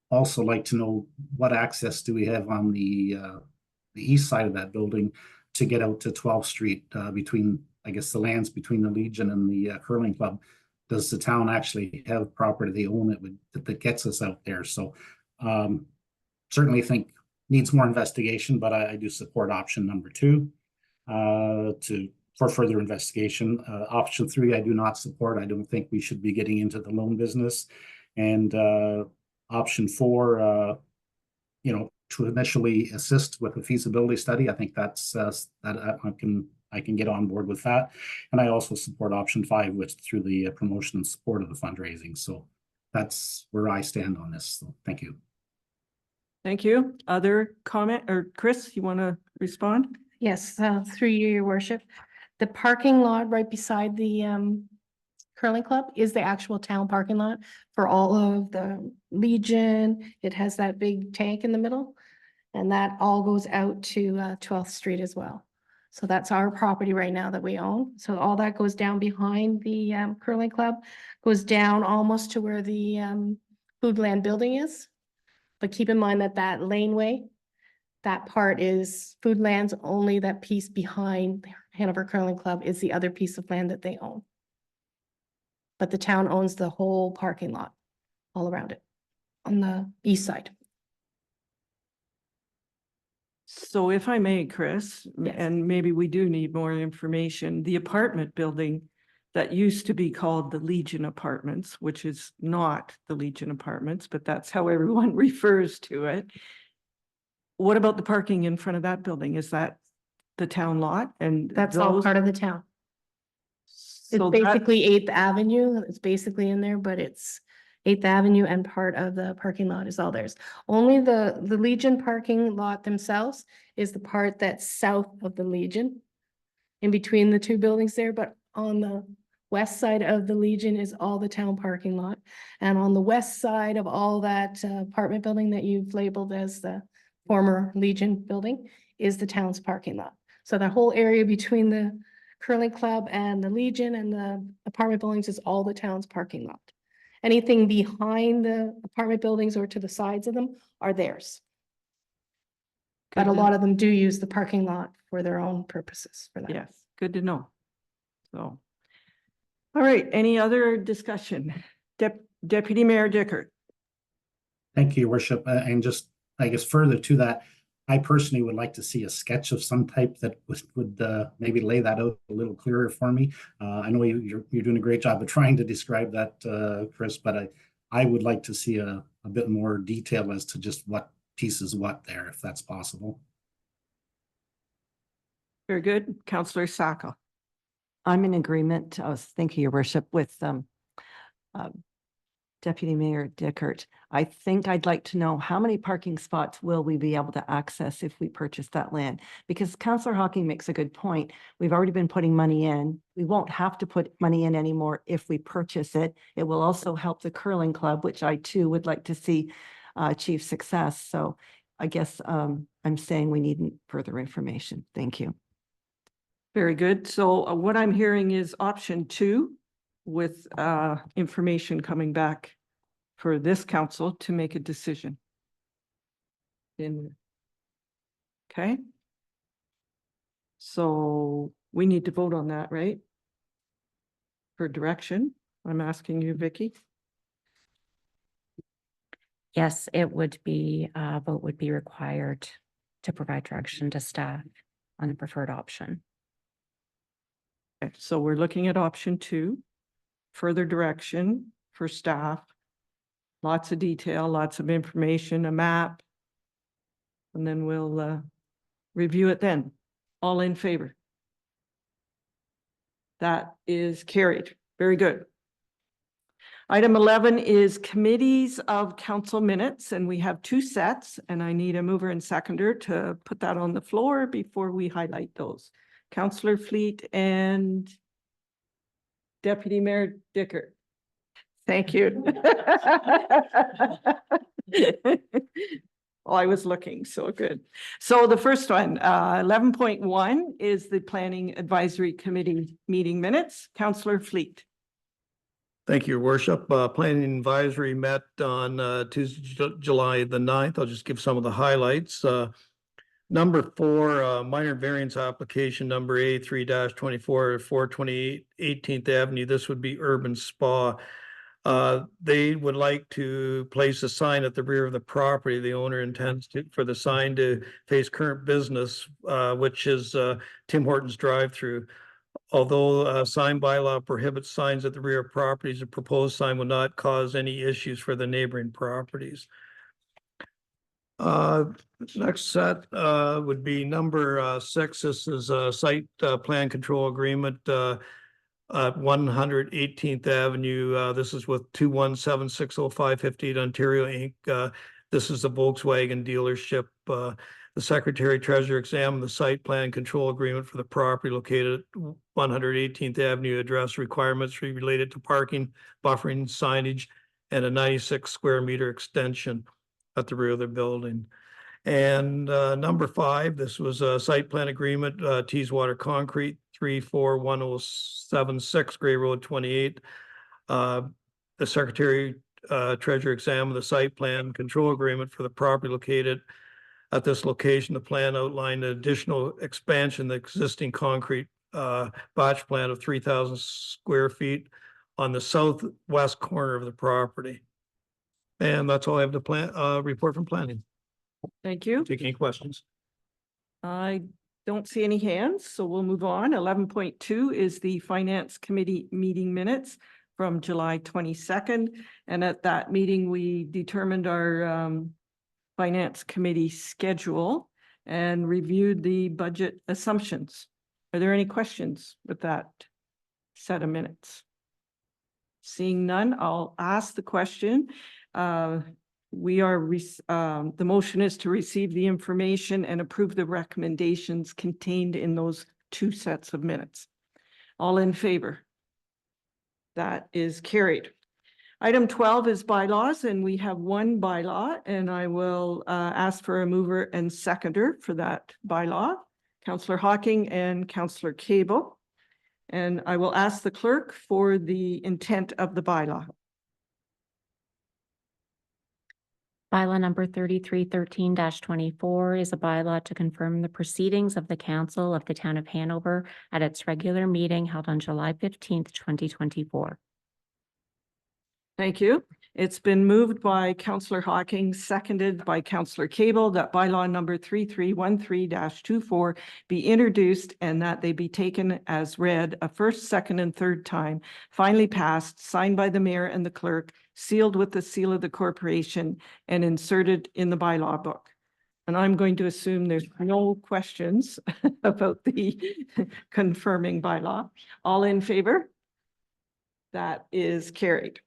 Also like to know what access do we have on the east side of that building to get out to 12th Street between, I guess, the lands between the Legion and the curling club. Does the town actually have property they own that gets us out there? So certainly think needs more investigation, but I do support option number 2 for further investigation. Option 3, I do not support. I don't think we should be getting into the loan business. And option 4, to initially assist with the feasibility study. I think that's that I can get on board with that. And I also support option 5, which through the promotion and support of the fundraising. So that's where I stand on this. So thank you. Thank you. Other comment, or Chris, you want to respond? Yes, through you, Your Worship. The parking lot right beside the curling club is the actual town parking lot for all of the Legion. It has that big tank in the middle, and that all goes out to 12th Street as well. So that's our property right now that we own. So all that goes down behind the curling club, goes down almost to where the Foodland building is. But keep in mind that that laneway, that part is Foodland's, only that piece behind Hanover Curling Club is the other piece of land that they own. But the town owns the whole parking lot all around it. on the east side. So if I may, Chris, Yes. and maybe we do need more information, the apartment building that used to be called the Legion Apartments, which is not the Legion Apartments, but that's how everyone refers to it. What about the parking in front of that building? Is that the town lot? And That's all those- part of the town. It's So that- basically Eighth Avenue. It's basically in there, but it's Eighth Avenue and part of the parking lot is all theirs. Only the Legion parking lot themselves is the part that's south of the Legion. In between the two buildings there, but on the west side of the Legion is all the town parking lot. And on the west side of all that apartment building that you've labeled as the former Legion building is the town's parking lot. So the whole area between the curling club and the Legion and the apartment buildings is all the town's parking lot. Anything behind the apartment buildings or to the sides of them are theirs. But a Good to- lot of them do use the parking lot for their own purposes for that. Yes, good to know. So. All right, any other discussion? Deputy Mayor Dickert. Thank you, Your Worship. And just, I guess, further to that, I personally would like to see a sketch of some type that would maybe lay that out a little clearer for me. I know you're doing a great job of trying to describe that, Chris, but I would like to see a bit more detail as to just what piece is what there, if that's possible. Very good. Councillor Sacco. I'm in agreement. Thank you, Your Worship, with Deputy Mayor Dickert. I think I'd like to know how many parking spots will we be able to access if we purchase that land? Because Councillor Hawking makes a good point. We've already been putting money in. We won't have to put money in anymore if we purchase it. It will also help the curling club, which I too would like to see achieve success. So I guess I'm saying we need further information. Thank you. Very good. So what I'm hearing is option 2 with information coming back for this council to make a decision. Okay. So we need to vote on that, right? For direction. I'm asking you, Vicky. Yes, it would be, vote would be required to provide direction to staff on the preferred option. Okay, so we're looking at option 2, further direction for staff. Lots of detail, lots of information, a map. And then we'll review it then. All in favor? That is carried. Very good. Item 11 is committees of council minutes, and we have 2 sets, and I need a mover and seconder to put that on the floor before we highlight those. Councillor Fleet and Deputy Mayor Dickert. Thank you. Well, I was looking, so good. So the first one, 11.1 is the Planning Advisory Committee meeting minutes. Councillor Fleet. Thank you, Your Worship. Planning Advisory met on Tuesday, July the 9th. I'll just give some of the highlights. Number 4, minor variance application number A3-24, 428 18th Avenue. This would be Urban Spa. They would like to place a sign at the rear of the property. The owner intends for the sign to face current business, which is Tim Hortons drive-through. Although sign bylaw prohibits signs at the rear of properties, a proposed sign will not cause any issues for the neighboring properties. Next set would be number 6. This is a site plan control agreement at 118th Avenue. This is with 2176058 Ontario Inc. This is the Volkswagen dealership. The Secretary Treasurer examined the site plan control agreement for the property located at 118th Avenue. Address requirements related to parking, buffering, signage, and a 96 square meter extension at the rear of the building. And number 5, this was a site plan agreement, Teeswater Concrete, 34176 Gray Road 28. The Secretary Treasurer examined the site plan control agreement for the property located at this location. The plan outlined an additional expansion, the existing concrete batch plant of 3,000 square feet on the southwest corner of the property. And that's all I have to report from planning. Thank you. Take any questions. I don't see any hands, so we'll move on. 11.2 is the Finance Committee meeting minutes from July 22nd. And at that meeting, we determined our Finance Committee schedule and reviewed the budget assumptions. Are there any questions with that set of minutes? Seeing none, I'll ask the question. The motion is to receive the information and approve the recommendations contained in those two sets of minutes. All in favor? That is carried. Item 12 is bylaws, and we have one bylaw, and I will ask for a mover and seconder for that bylaw, Councillor Hocking and Councillor Cable. And I will ask the clerk for the intent of the bylaw. Bylaw number 3313-24 is a bylaw to confirm the proceedings of the Council of the Town of Hanover at its regular meeting held on July 15th, 2024. Thank you. It's been moved by Councillor Hocking, seconded by Councillor Cable, that bylaw number 3313-24 be introduced and that they be taken as read a first, second, and third time, finally passed, signed by the mayor and the clerk, sealed with the seal of the corporation, and inserted in the bylaw book. And I'm going to assume there's no questions about the confirming bylaw. All in favor? That is carried.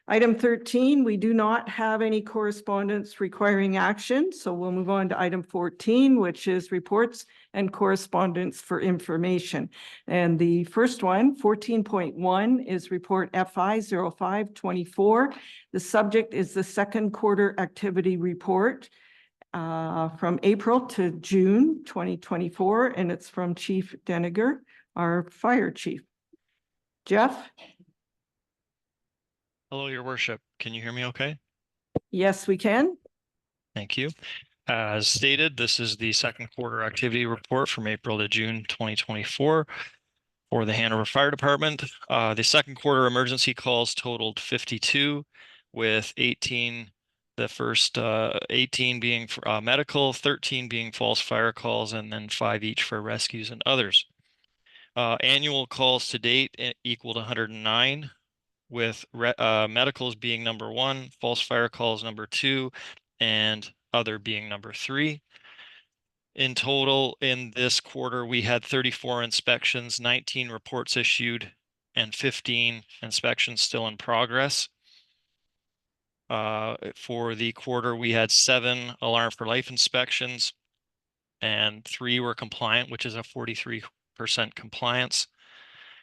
Item 13, we do not have any correspondence requiring action, so we'll move on to item 14, which is reports and correspondence for information. And the first one, 14.1, is report FI 0524. The subject is the second quarter activity report from April to June 2024, and it's from Chief Deniger, our fire chief. Jeff? Hello, Your Worship. Can you hear me okay? Yes, we can. Thank you. As stated, this is the second quarter activity report from April to June 2024 for the Hanover Fire Department. The second quarter emergency calls totaled 52, with 18, the first 18 being for, medical, 13 being false fire calls, and then 5 each for rescues and others. Annual calls to date equaled 109. With medicals being number 1, false fire calls number 2, and other being number 3. In total, in this quarter, we had 34 inspections, 19 reports issued, and 15 inspections still in progress. For the quarter, we had 7 alarm for life inspections, and 3 were compliant, which is a 43% compliance,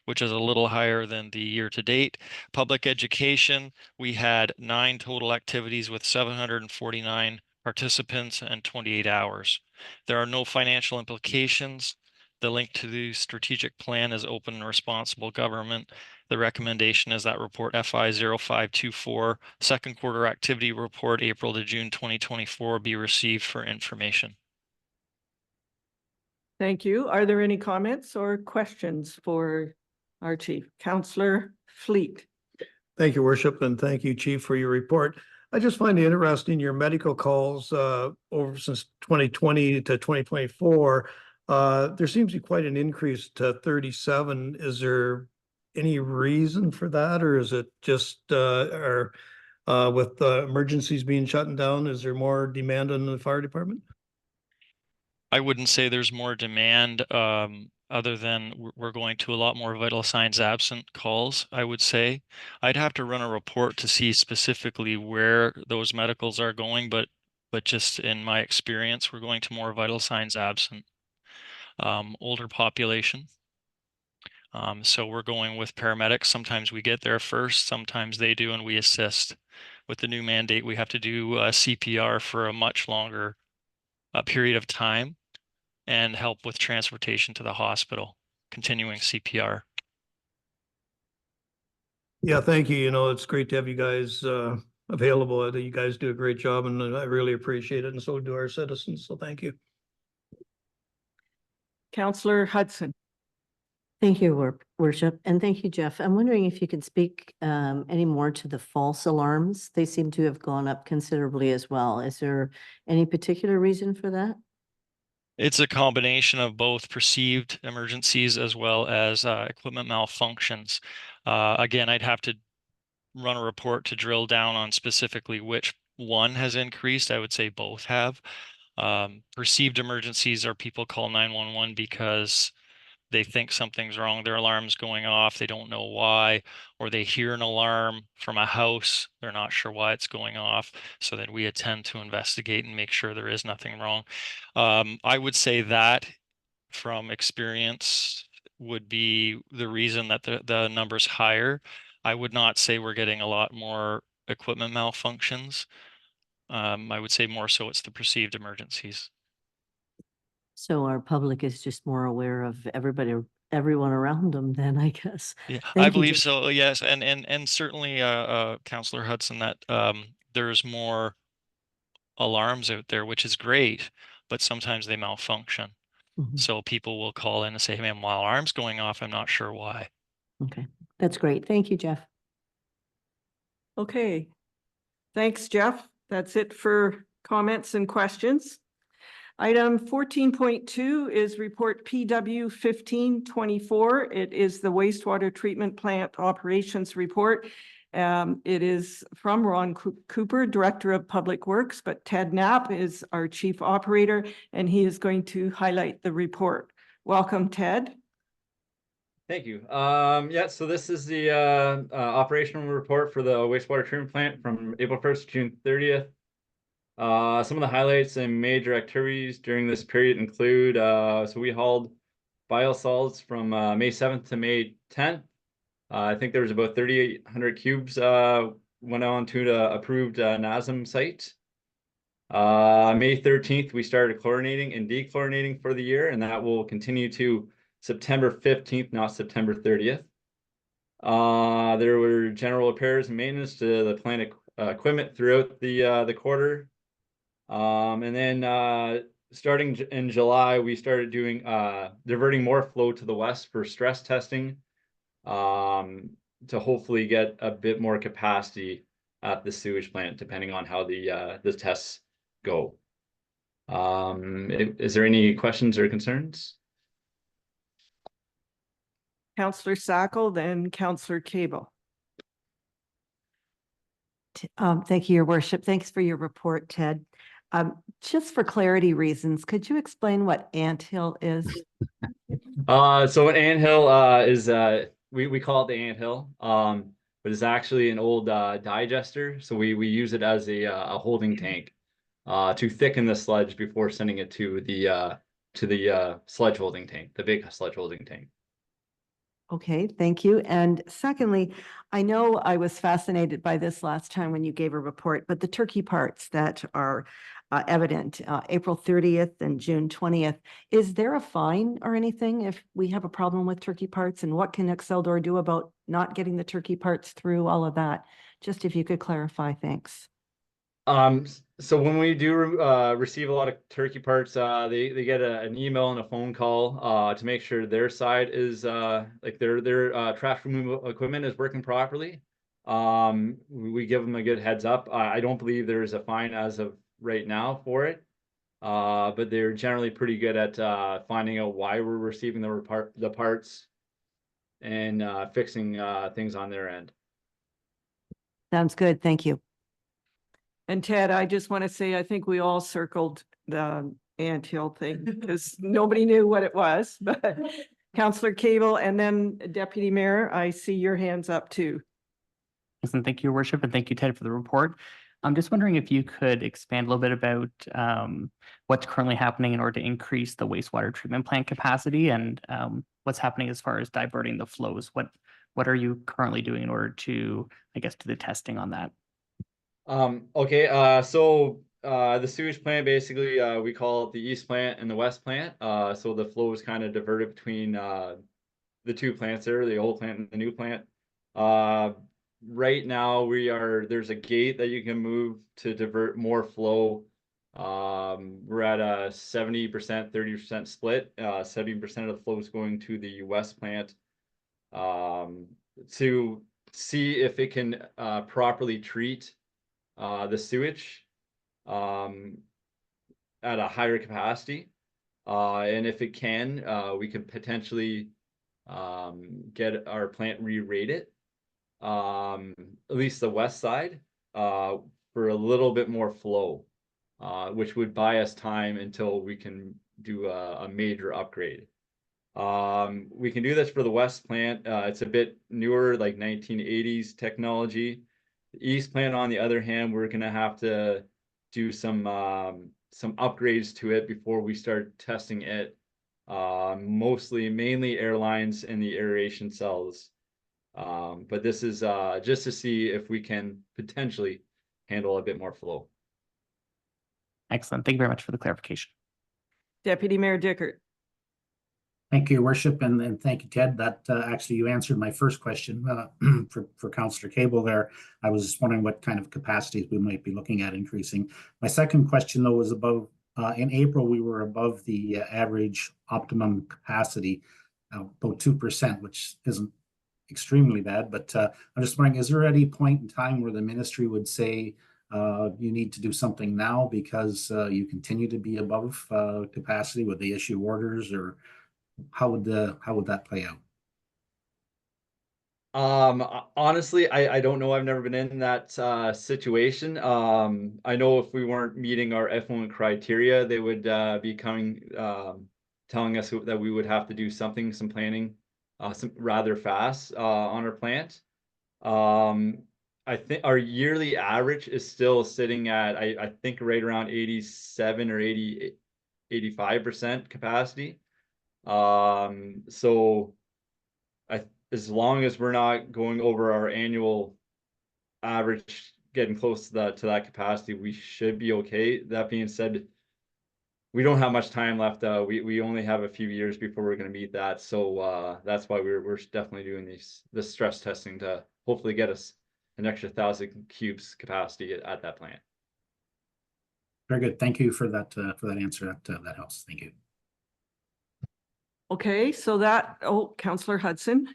which is a little higher than the year to date. Public education, we had 9 total activities with 749 participants and 28 hours. There are no financial implications. The link to the strategic plan is open and responsible government. The recommendation is that report FI 0524, second quarter activity report, April to June 2024, be received for information. Thank you. Are there any comments or questions for our chief? Councillor Fleet. Thank you, Worship, and thank you, Chief, for your report. I just find it interesting, your medical calls over since 2020 to 2024. There seems to be quite an increase to 37. Is there any reason for that, or is it just with the emergencies being shut down, is there more demand on the fire department? I wouldn't say there's more demand other than we're going to a lot more vital signs absent calls, I would say. I'd have to run a report to see specifically where those medicals are going, but just in my experience, we're going to more vital signs absent, older population. So we're going with paramedics. Sometimes we get there first, sometimes they do, and we assist. With the new mandate, we have to do CPR for a much longer period of time and help with transportation to the hospital, continuing CPR. Yeah, thank you. You know, it's great to have you guys available. You guys do a great job, and I really appreciate it, and so do our citizens. So thank you. Councillor Hudson. Thank you, Worship, and thank you, Jeff. I'm wondering if you could speak any more to the false alarms. They seem to have gone up considerably as well. Is there any particular reason for that? It's a combination of both perceived emergencies as well as equipment malfunctions. Again, I'd have to run a report to drill down on specifically which one has increased. I would say both have. Perceived emergencies are people call 911 because they think something's wrong, their alarm's going off, they don't know why, or they hear an alarm from a house, they're not sure why it's going off, so then we attend to investigate and make sure there is nothing wrong. I would say that from experience would be the reason that the number's higher. I would not say we're getting a lot more equipment malfunctions. I would say more so it's the perceived emergencies. So our public is just more aware of everyone around them then, I guess. Yeah, I Thank you, believe Jeff. so. Yes, and certainly, Councillor Hudson, that there's more alarms out there, which is great, but sometimes they malfunction. Mhm. So people will call in and say, "Hey, man, my alarm's going off. I'm not sure why." Okay, that's great. Thank you, Jeff. Okay. Thanks, Jeff. That's it for comments and questions. Item 14.2 is report PW 1524. It is the wastewater treatment plant operations report. It is from Ron Cooper, Director of Public Works, but Ted Knapp is our Chief Operator, and he is going to highlight the report. Welcome, Ted. Thank you. Yeah, so this is the operational report for the wastewater treatment plant from April 1st to June 30th. Some of the highlights and major activities during this period include, so we hauled biosolids from May 7th to May 10th. I think there was about 3,800 cubes went on to the approved NASM site. May 13th, we started chlorinating and dechlorinating for the year, and that will continue to September 15th, not September 30th. There were general repairs and maintenance to the plant equipment throughout the quarter. And then starting in July, we started doing diverting more flow to the west for stress testing to hopefully get a bit more capacity at the sewage plant, depending on how the tests go. Is there any questions or concerns? Councillor Sackel, then Councillor Cable. Thank you, Your Worship. Thanks for your report, Ted. Just for clarity reasons, could you explain what anthill is? So an anthill is we call it the anthill, but it's actually an old digester. So we use it as a holding tank to thicken the sludge before sending it to the sludge holding tank, the big sludge holding tank. Okay, thank you. And secondly, I know I was fascinated by this last time when you gave a report, but the turkey parts that are evident April 30th and June 20th, is there a fine or anything if we have a problem with turkey parts? And what can Exceldor do about not getting the turkey parts through, all of that? Just if you could clarify, thanks. So when we do receive a lot of turkey parts, they get an email and a phone call to make sure their side is like their trash removal equipment is working properly. We give them a good heads up. I don't believe there is a fine as of right now for it, but they're generally pretty good at finding out why we're receiving the parts and fixing things on their end. Sounds good. Thank you. And Ted, I just want to say, I think we all circled the anthill thing because nobody knew what it was, but Councillor Cable and then Deputy Mayor, I see your hands up too. Yes, and thank you, Your Worship, and thank you, Ted, for the report. I'm just wondering if you could expand a little bit about what's currently happening in order to increase the wastewater treatment plant capacity and what's happening as far as diverting the flows. What are you currently doing in order to, I guess, do the testing on that? Okay, so the sewage plant, basically, we call it the east plant and the west plant. So the flow is kind of diverted between the two plants there, the old plant and the new plant. Right now there's a gate that you can move to divert more flow We're at a 70%, 30% split. 70% of the flow is going to the west plant to see if it can properly treat the sewage at a higher capacity. And if it can, we could potentially get our plant re-rated, at least the west side, for a little bit more flow, which would buy us time until we can do a major upgrade. We can do this for the west plant. It's a bit newer, like 1980s technology. The east plant, on the other hand, we're gonna have to do some upgrades to it before we start testing it. Mainly airlines and the aeration cells. But this is just to see if we can potentially handle a bit more flow. Excellent. Thank you very much for the clarification. Deputy Mayor Dickert. Thank you, Your Worship, and thank you, Ted. That actually you answered my first question for Councillor Cable there. I was wondering what kind of capacities we might be looking at increasing. My second question, though, was above in April, we were above the average optimum capacity, about 2%, which isn't extremely bad. But I'm just wondering, is there any point in time where the ministry would say you need to do something now because you continue to be above capacity? Would they issue orders, or how would that play out? Honestly, I don't know. I've never been in that situation. I know if we weren't meeting our effluent criteria, they would be coming telling us that we would have to do some planning rather fast on our plant. I think our yearly average is still sitting at I think right around 87 or 85% capacity. So as long as we're not going over our annual average, getting close to that capacity, we should be okay. That being said, we don't have much time left. We only have a few years before we're going to meet that. So that's why we're definitely doing this stress testing to hopefully get us an extra 1,000 cubes capacity at that plant. Very good. Thank you for that answer. That helps. Thank you. Okay, so Councillor Hudson.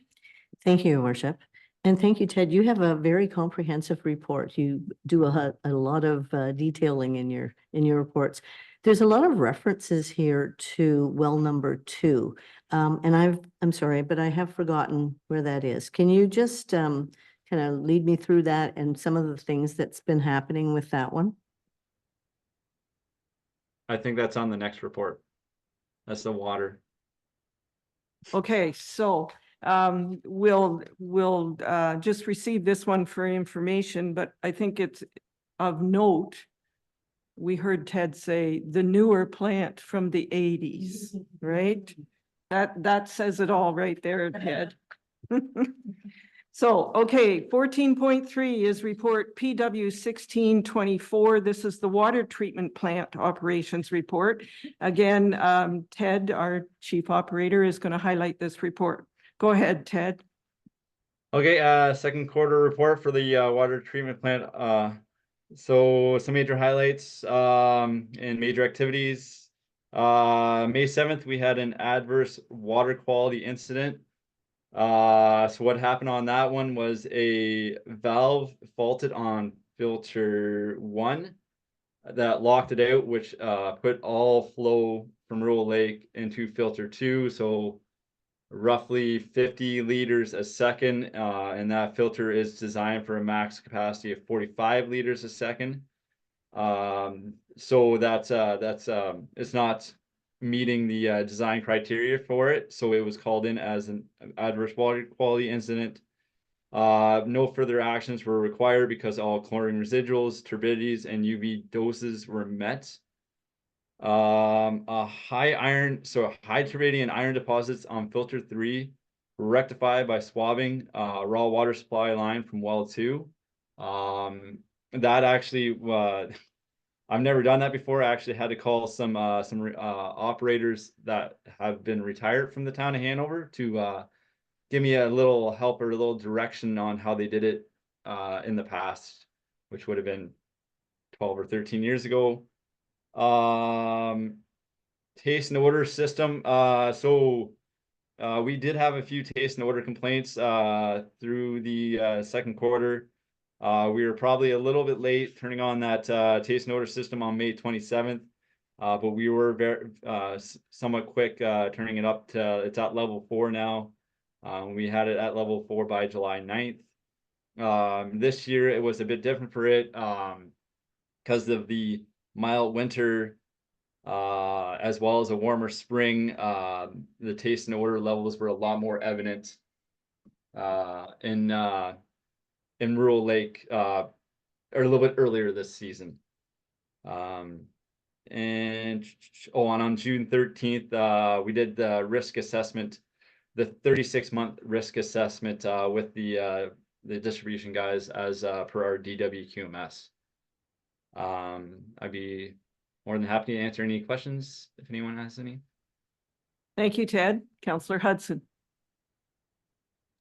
Thank you, Your Worship. And thank you, Ted. You have a very comprehensive report. You do a lot of detailing in your reports. There's a lot of references here to well number 2. And I'm sorry, but I have forgotten where that is. Can you just kind of lead me through that and some of the things that's been happening with that one? I think that's on the next report. That's the water. Okay, so we'll just receive this one for information, but I think it's of note. We heard Ted say the newer plant from the 80s, right? That says it all right there, Ted. So, okay, 14.3 is report PW 1624. This is the water treatment plant operations report. Again, Ted, our chief operator, is going to highlight this report. Go ahead, Ted. Okay, second quarter report for the water treatment plant. So some major highlights and major activities. May 7th, we had an adverse water quality incident. So what happened on that one was a valve faulted on filter 1 that locked it out, which put all flow from Rural Lake into filter 2. So roughly 50 liters a second, and that filter is designed for a max capacity of 45 liters a second. So that's it's not meeting the design criteria for it, so it was called in as an adverse water quality incident. No further actions were required because all chlorine residuals, turbidities, and UV doses were met. High turbidity and iron deposits on filter 3 were rectified by swabbing raw water supply line from well 2. That actually I've never done that before. I actually had to call some operators that have been retired from the town of Hanover to give me a little help or a little direction on how they did it in the past, which would have been 12 or 13 years ago. Taste and odor system. We did have a few taste and odor complaints through the second quarter. We were probably a little bit late turning on that taste and odor system on May 27th. But we were very somewhat quick turning it up to it's at level 4 now. We had it at level 4 by July 9th. This year it was a bit different for it because of the mild winter as well as a warmer spring. The taste and odor levels were a lot more evident in Rural Lake or a little bit earlier this season. And on June 13th, we did the risk assessment, the 36-month risk assessment with the distribution guys as per our DWQMS. I'd be more than happy to answer any questions if anyone has any. Thank you, Ted. Councillor Hudson.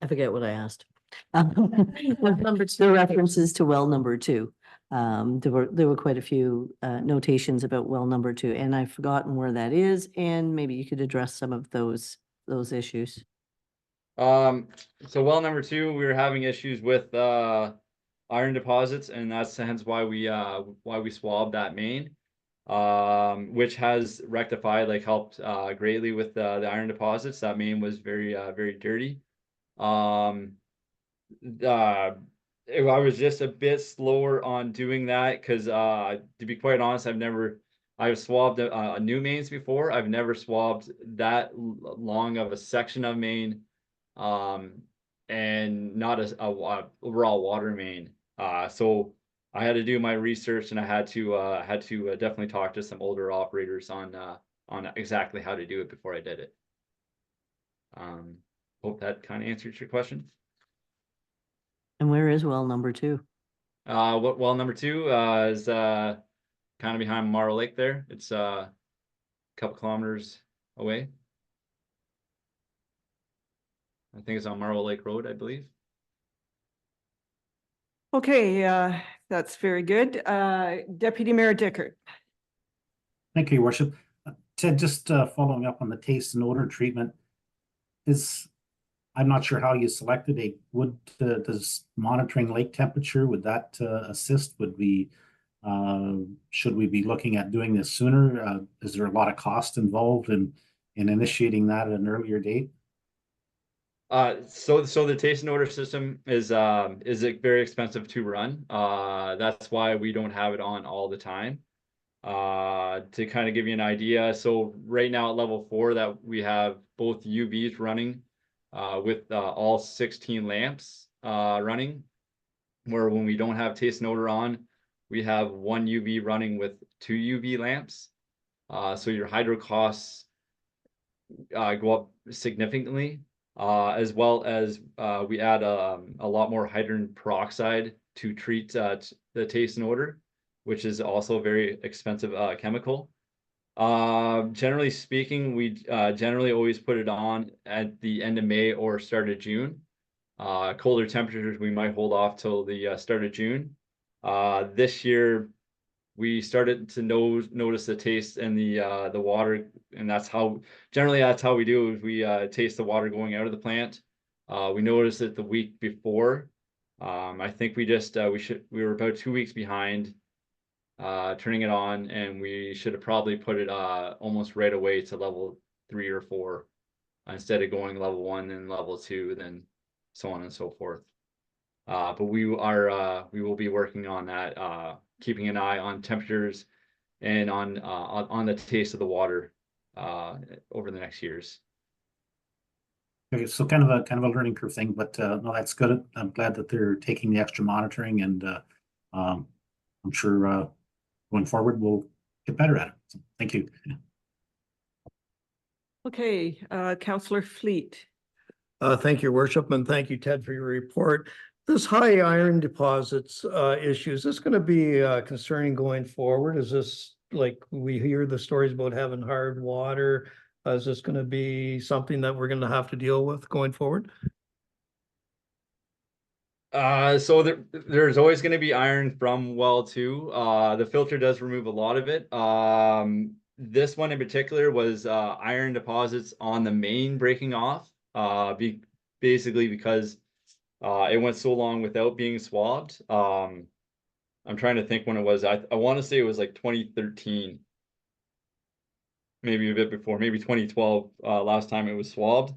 I forget what I asked. The references to well number 2. There were quite a few notations about well number 2, and I've forgotten where that is, and maybe you could address some of those issues. So well number 2, we were having issues with iron deposits, and that's hence why we swabbed that main, which has rectified, like helped greatly with the iron deposits. That main was very dirty. I was just a bit slower on doing that because to be quite honest, I've swabbed new mains before. I've never swabbed that long of a section of main and not a overall water main. So I had to do my research, and I had to definitely talk to some older operators on exactly how to do it before I did it. Hope that kind of answers your question. And where is well number 2? What well number 2 is kind of behind Morrow Lake there. It's a couple kilometers away. I think it's on Morrow Lake Road, I believe. Okay, that's very good. Deputy Mayor Dickert. Thank you, Your Worship. Ted, just following up on the taste and odor treatment, I'm not sure how you selected does monitoring lake temperature, would that assist? Should we be looking at doing this sooner? Is there a lot of cost involved in initiating that at an earlier date? So the taste and odor system is very expensive to run. That's why we don't have it on all the time. To kind of give you an idea, so right now at level 4 that we have both UVs running with all 16 lamps running, where when we don't have taste and odor on, we have 1 UV running with 2 UV lamps. So your hydro costs go up significantly, as well as we add a lot more hydrogen peroxide to treat the taste and odor, which is also a very expensive chemical. Generally speaking, we generally always put it on at the end of May or start of June. Colder temperatures, we might hold off till the start of June. This year, we started to notice the taste and the water, and that's how we do it. We taste the water going out of the plant. We noticed it the week before. I think we were about 2 weeks behind turning it on, and we should have probably put it almost right away to level 3 or 4 instead of going level 1 and level 2, then so on and so forth. But we will be working on that, keeping an eye on temperatures and on the taste of the water over the next years. Okay, so kind of a learning curve thing, but no, that's good. I'm glad that they're taking the extra monitoring, and I'm sure going forward we'll get better at it. So thank you. Okay, Councillor Fleet. Thank you, Your Worship, and thank you, Ted, for your report. This high iron deposits issue, is this going to be concerning going forward? Is this, like, we hear the stories about having hard water? Is this going to be something that we're going to have to deal with going forward? So there's always going to be iron from well 2. The filter does remove a lot of it. This one in particular was iron deposits on the main breaking off. Basically because it went so long without being swabbed. I'm trying to think when it was. I want to say it was like 2013, maybe a bit before, maybe 2012. Last time it was swabbed.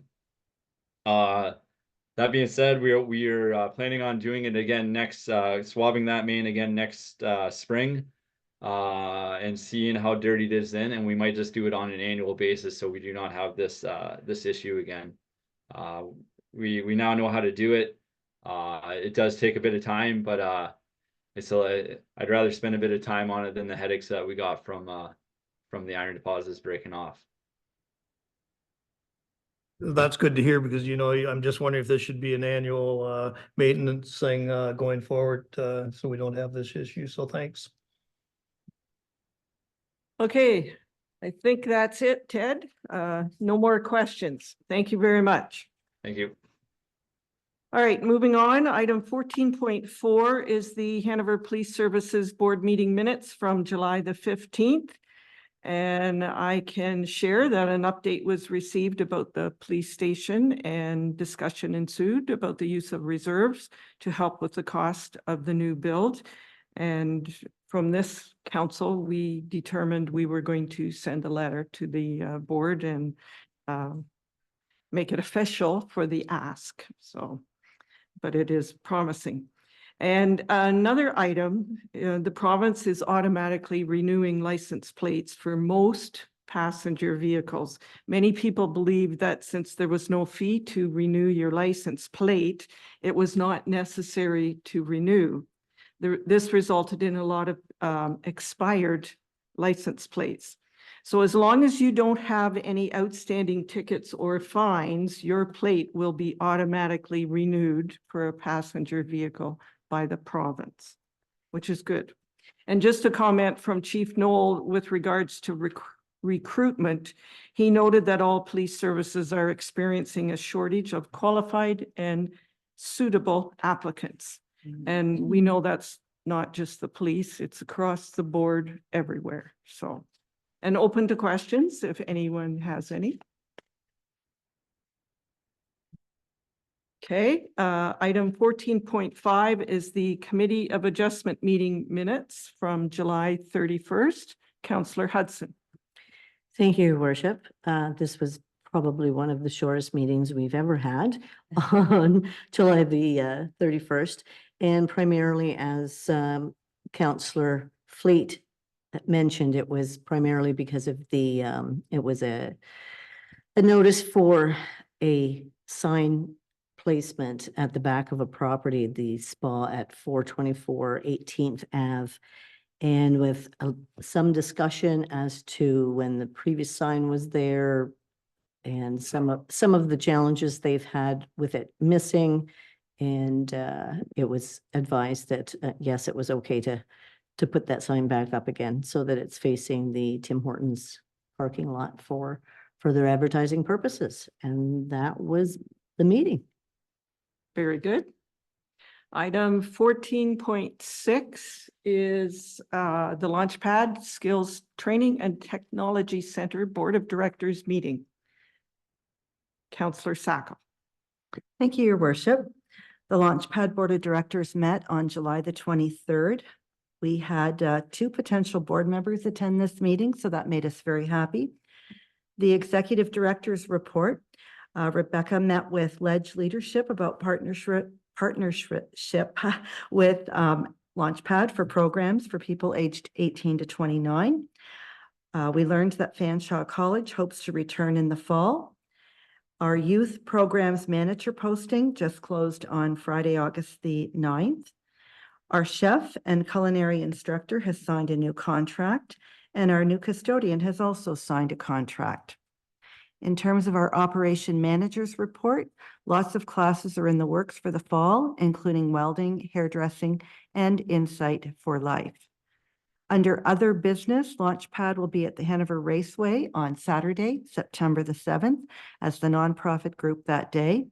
That being said, we are planning on doing it again next, swabbing that main again next spring, and seeing how dirty it is then, and we might just do it on an annual basis so we do not have this this issue again. We now know how to do it. It does take a bit of time, but I'd rather spend a bit of time on it than the headaches that we got from the iron deposits breaking off. That's good to hear because, you know, I'm just wondering if this should be an annual maintenance thing going forward, so we don't have this issue. So thanks. Okay, I think that's it, Ted. No more questions. Thank you very much. Thank you. All right, moving on. Item 14.4 is the Hanover Police Services Board meeting minutes from July the 15th. And I can share that an update was received about the police station and discussion ensued about the use of reserves to help with the cost of the new build. And from this council, we determined we were going to send a letter to the board and make it official for the ask. So, but it is promising. And another item, the province is automatically renewing license plates for most passenger vehicles. Many people believe that since there was no fee to renew your license plate, it was not necessary to renew. This resulted in a lot of expired license plates. So as long as you don't have any outstanding tickets or fines, your plate will be automatically renewed for a passenger vehicle by the province, which is good. And just a comment from Chief Knoll with regards to recruitment, he noted that all police services are experiencing a shortage of qualified and suitable applicants. And we know that's not just the police, it's across the board everywhere. So, and open to questions if anyone has any. Okay, item 14.5 is the Committee of Adjustment meeting minutes from July 31st. Councillor Hudson. Thank you, Your Worship. This was probably one of the shortest meetings we've ever had on July the 31st. And primarily, as Councillor Fleet mentioned, it was primarily because of the, it was a notice for a sign placement at the back of a property, the spa at 424 18th Ave. And with some discussion as to when the previous sign was there and some of the challenges they've had with it missing. And it was advised that, yes, it was okay to put that sign back up again so that it's facing the Tim Hortons parking lot for further advertising purposes. And that was the meeting. Very good. Item 14.6 is the Launchpad Skills Training and Technology Center Board of Directors meeting. Councillor Sacco. Thank you, Your Worship. The Launchpad Board of Directors met on July the 23rd. We had 2 potential board members attend this meeting, so that made us very happy. The Executive Director's report. Rebecca met with Ledge Leadership about partnership with Launchpad for programs for people aged 18 to 29. We learned that Fanshawe College hopes to return in the fall. Our youth programs manager posting just closed on Friday, August the 9th. Our chef and culinary instructor has signed a new contract, and our new custodian has also signed a contract. In terms of our operation manager's report, lots of classes are in the works for the fall, including welding, hairdressing, and Insight for Life. Under other business, Launchpad will be at the Hanover Raceway on Saturday, September the 7th, as the nonprofit group that day.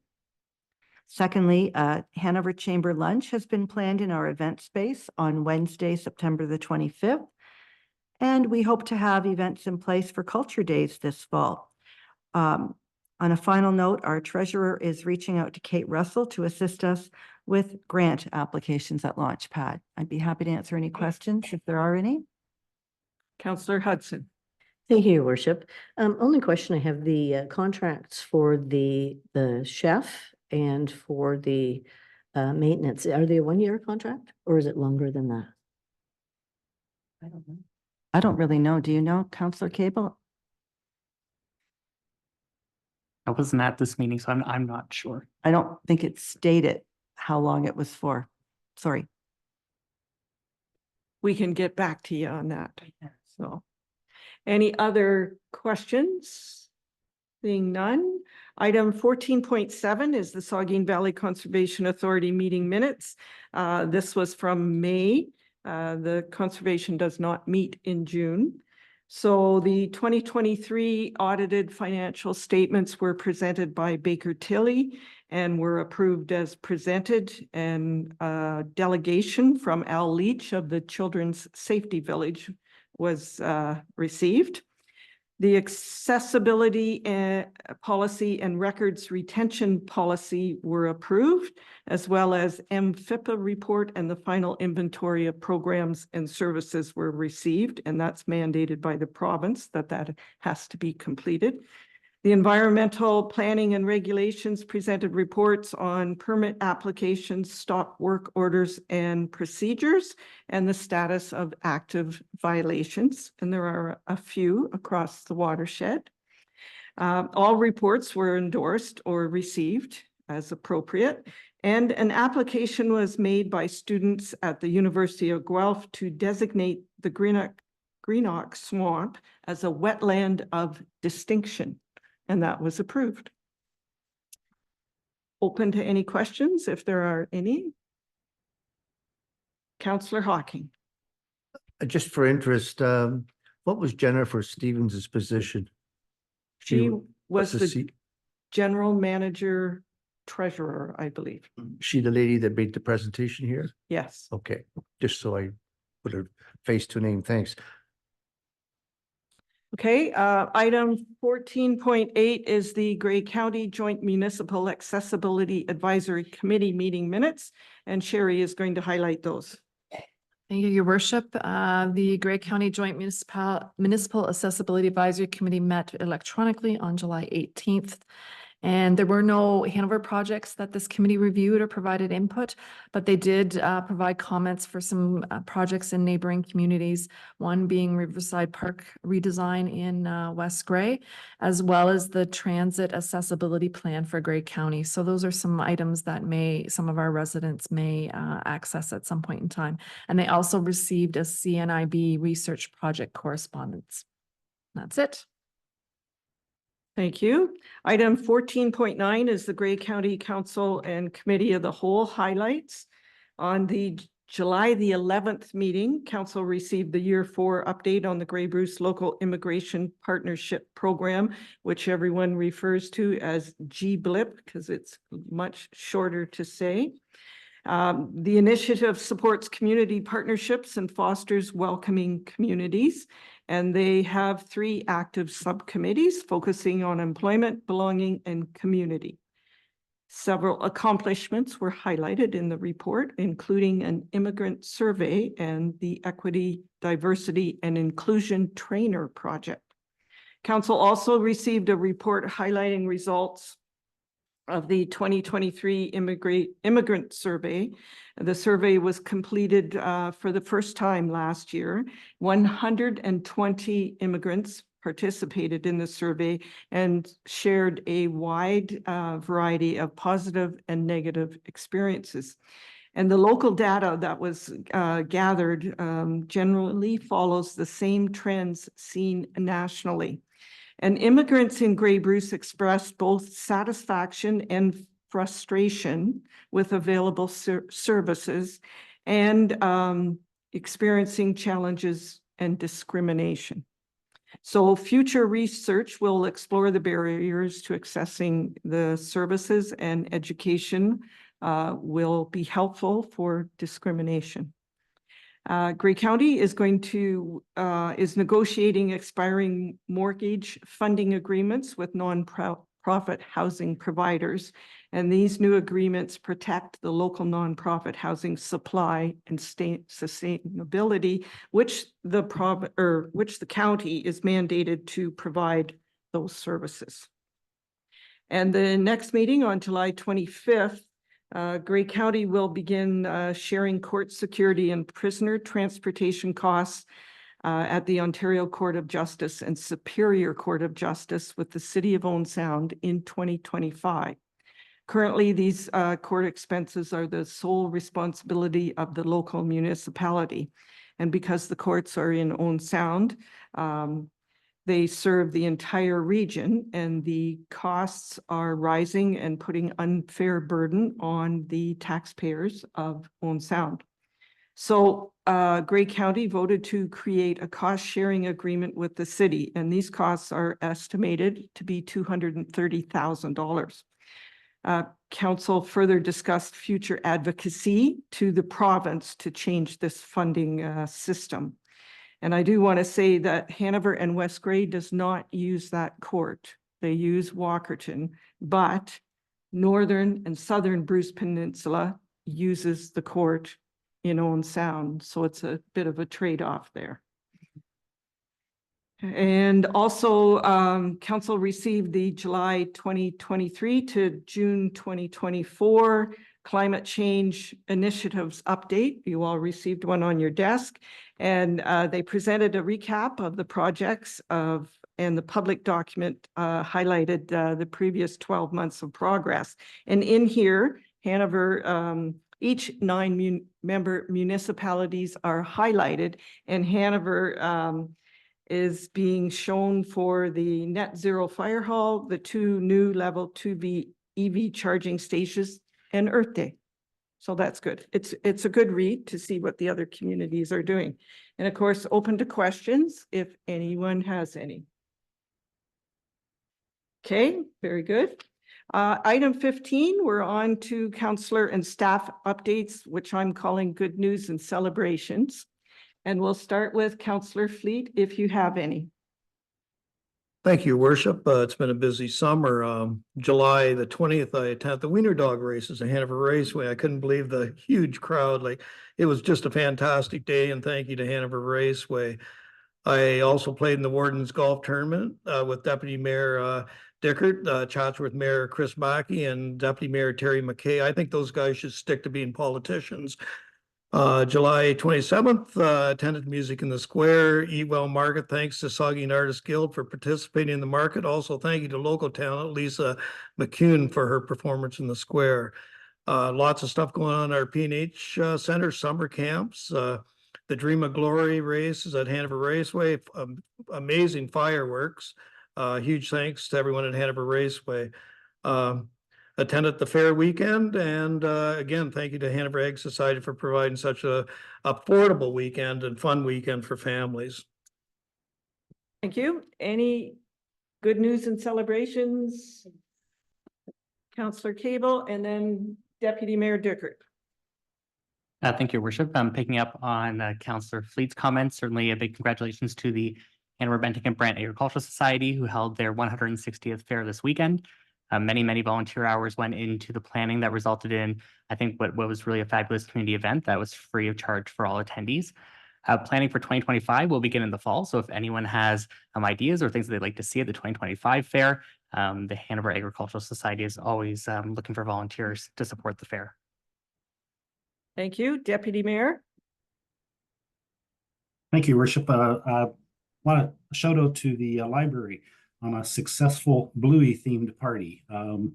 Secondly, Hanover Chamber Lunch has been planned in our event space on Wednesday, September the 25th. And we hope to have events in place for Culture Days this fall. On a final note, our treasurer is reaching out to Kate Russell to assist us with grant applications at Launchpad. I'd be happy to answer any questions if there are any. Councillor Hudson. Thank you, Your Worship. Only question I have, the contracts for the chef and for the maintenance, are they a 1-year contract or is it longer than that? I don't know. I don't really know. Do you know, Councillor Cable? I wasn't at this meeting, so I'm not sure. I don't think it stated how long it was for. Sorry. We can get back to you on that. So, any other questions? Seeing none. Item 14.7 is the Saugeen Valley Conservation Authority meeting minutes. This was from May. The conservation does not meet in June. So the 2023 audited financial statements were presented by Baker Tilly and were approved as presented, and delegation from Al Leach of the Children's Safety Village was received. The accessibility policy and records retention policy were approved, as well as MFIPA report and the final inventory of programs and services were received, and that's mandated by the province that has to be completed. The environmental planning and regulations presented reports on permit applications, stop work orders and procedures, and the status of active violations. And there are a few across the watershed. All reports were endorsed or received as appropriate. And an application was made by students at the University of Guelph to designate the Greenock Swamp as a wetland of distinction. And that was approved. Open to any questions if there are any. Councillor Hawking. Just for interest, what was Jennifer Stevens's position? She was the the general manager treasurer, I believe. She the lady that made the presentation here? Yes. Okay, just so I put her face to name. Thanks. Okay, item 14.8 is the Grey County Joint Municipal Accessibility Advisory Committee meeting minutes, and Sherry is going to highlight those. Thank you, Your Worship. The Grey County Joint Municipal Accessibility Advisory Committee met electronically on July 18th. And there were no Hanover projects that this committee reviewed or provided input, but they did provide comments for some projects in neighboring communities, one being Riverside Park redesign in West Grey, as well as the transit accessibility plan for Grey County. So those are some items that some of our residents may access at some point in time. And they also received a CNIB research project correspondence. That's it. Thank you. Item 14.9 is the Grey County Council and Committee of the Whole highlights. On the July the 11th meeting, Council received the Year 4 update on the Grey Bruce Local Immigration Partnership Program, which everyone refers to as GBLIP because it's much shorter to say. The initiative supports community partnerships and fosters welcoming communities. And they have 3 active subcommittees focusing on employment, belonging, and community. Several accomplishments were highlighted in the report, including an immigrant survey and the Equity, Diversity, and Inclusion Trainer Project. Council also received a report highlighting results of the 2023 immigrant survey. The survey was completed for the first time last year. 120 immigrants participated in the survey and shared a wide variety of positive and negative experiences. And the local data that was gathered generally follows the same trends seen nationally. And immigrants in Grey Bruce expressed both satisfaction and frustration with available services and experiencing challenges and discrimination. So future research will explore the barriers to accessing the services, and education will be helpful for discrimination. Grey County is is negotiating expiring mortgage funding agreements with nonprofit housing providers. And these new agreements protect the local nonprofit housing supply and sustainability, which the county is mandated to provide those services. And the next meeting on July 25th, Grey County will begin sharing court security and prisoner transportation costs at the Ontario Court of Justice and Superior Court of Justice with the City of Owen Sound in 2025. Currently, these court expenses are the sole responsibility of the local municipality. And because the courts are in Owen Sound, they serve the entire region, and the costs are rising and putting unfair burden on the taxpayers of Owen Sound. So Grey County voted to create a cost-sharing agreement with the city, and these costs are estimated to be $230,000. Council further discussed future advocacy to the province to change this funding system. And I do want to say that Hanover and West Grey does not use that court. They use Walkerton, but Northern and Southern Bruce Peninsula uses the court in Owen Sound. So it's a bit of a trade-off there. And also, council received the July 2023 to June 2024 Climate Change Initiatives Update. You all received one on your desk, and they presented a recap of the projects and the public document highlighted the previous 12 months of progress. And in here, Hanover, each 9 member municipalities are highlighted, and Hanover is being shown for the net zero fire hall, the 2 new level 2V EV charging stations, and Earth Day. So that's good. It's a good read to see what the other communities are doing. And of course, open to questions if anyone has any. Okay, very good. Item 15, we're on to councillor and staff updates, which I'm calling good news and celebrations. And we'll start with Councillor Fleet, if you have any. Thank you, Worship. It's been a busy summer. July the 20th, I attended the Wiener Dog races at Hanover Raceway. I couldn't believe the huge crowd. Like, it was just a fantastic day, and thank you to Hanover Raceway. I also played in the Warden's Golf Tournament with Deputy Mayor Dickert, Chatsworth Mayor Chris Mackey, and Deputy Mayor Terry McKay. I think those guys should stick to being politicians. July 27th, attended Music in the Square, Eat Well Market. Thanks to Saugeen Artists Guild for participating in the market. Also, thank you to local talent, Lisa McCune, for her performance in the square. Lots of stuff going on in our P&H Center, summer camps. The Dream of Glory race is at Hanover Raceway. Amazing fireworks. Huge thanks to everyone at Hanover Raceway. Attended the fair weekend, and again, thank you to Hanover Egg Society for providing such a affordable weekend and fun weekend for families. Thank you. Any good news and celebrations? Councillor Cable, and then Deputy Mayor Dickert. Thank you, Worship. I'm picking up on Councillor Fleet's comments. Certainly a big congratulations to the Hanover Bentinck and Brant Agricultural Society, who held their 160th fair this weekend. Many volunteer hours went into the planning that resulted in, I think, what was really a fabulous community event that was free of charge for all attendees. Planning for 2025 will begin in the fall. So if anyone has ideas or things that they'd like to see at the 2025 fair, the Hanover Agricultural Society is always looking for volunteers to support the fair. Thank you. Deputy Mayor. Thank you, Worship. I want a shout out to the library on a successful Bluey themed party.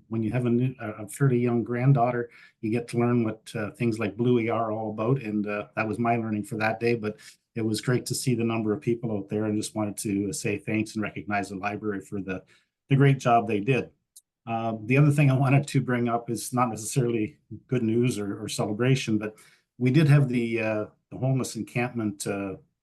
When you have a fairly young granddaughter, you get to learn what things like Bluey are all about. And that was my learning for that day, but it was great to see the number of people out there, and just wanted to say thanks and recognize the library for the great job they did. The other thing I wanted to bring up is not necessarily good news or celebration, but we did have the homeless encampment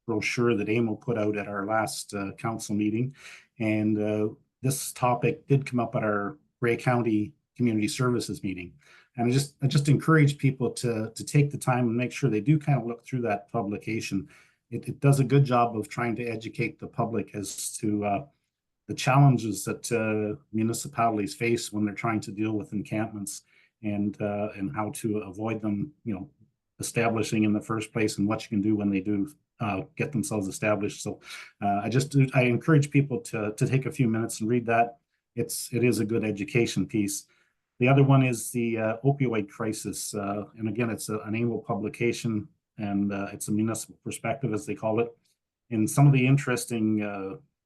brochure that AMO put out at our last council meeting. And this topic did come up at our Grey County Community Services meeting. And I just encourage people to take the time and make sure they do kind of look through that publication. It does a good job of trying to educate the public as to the challenges that municipalities face when they're trying to deal with encampments, and how to avoid them, establishing in the first place, and what you can do when they do get themselves established. So I encourage people to take a few minutes and read that. It is a good education piece. The other one is the opioid crisis. And again, it's an annual publication, and it's a municipal perspective, as they call it. In some of the interesting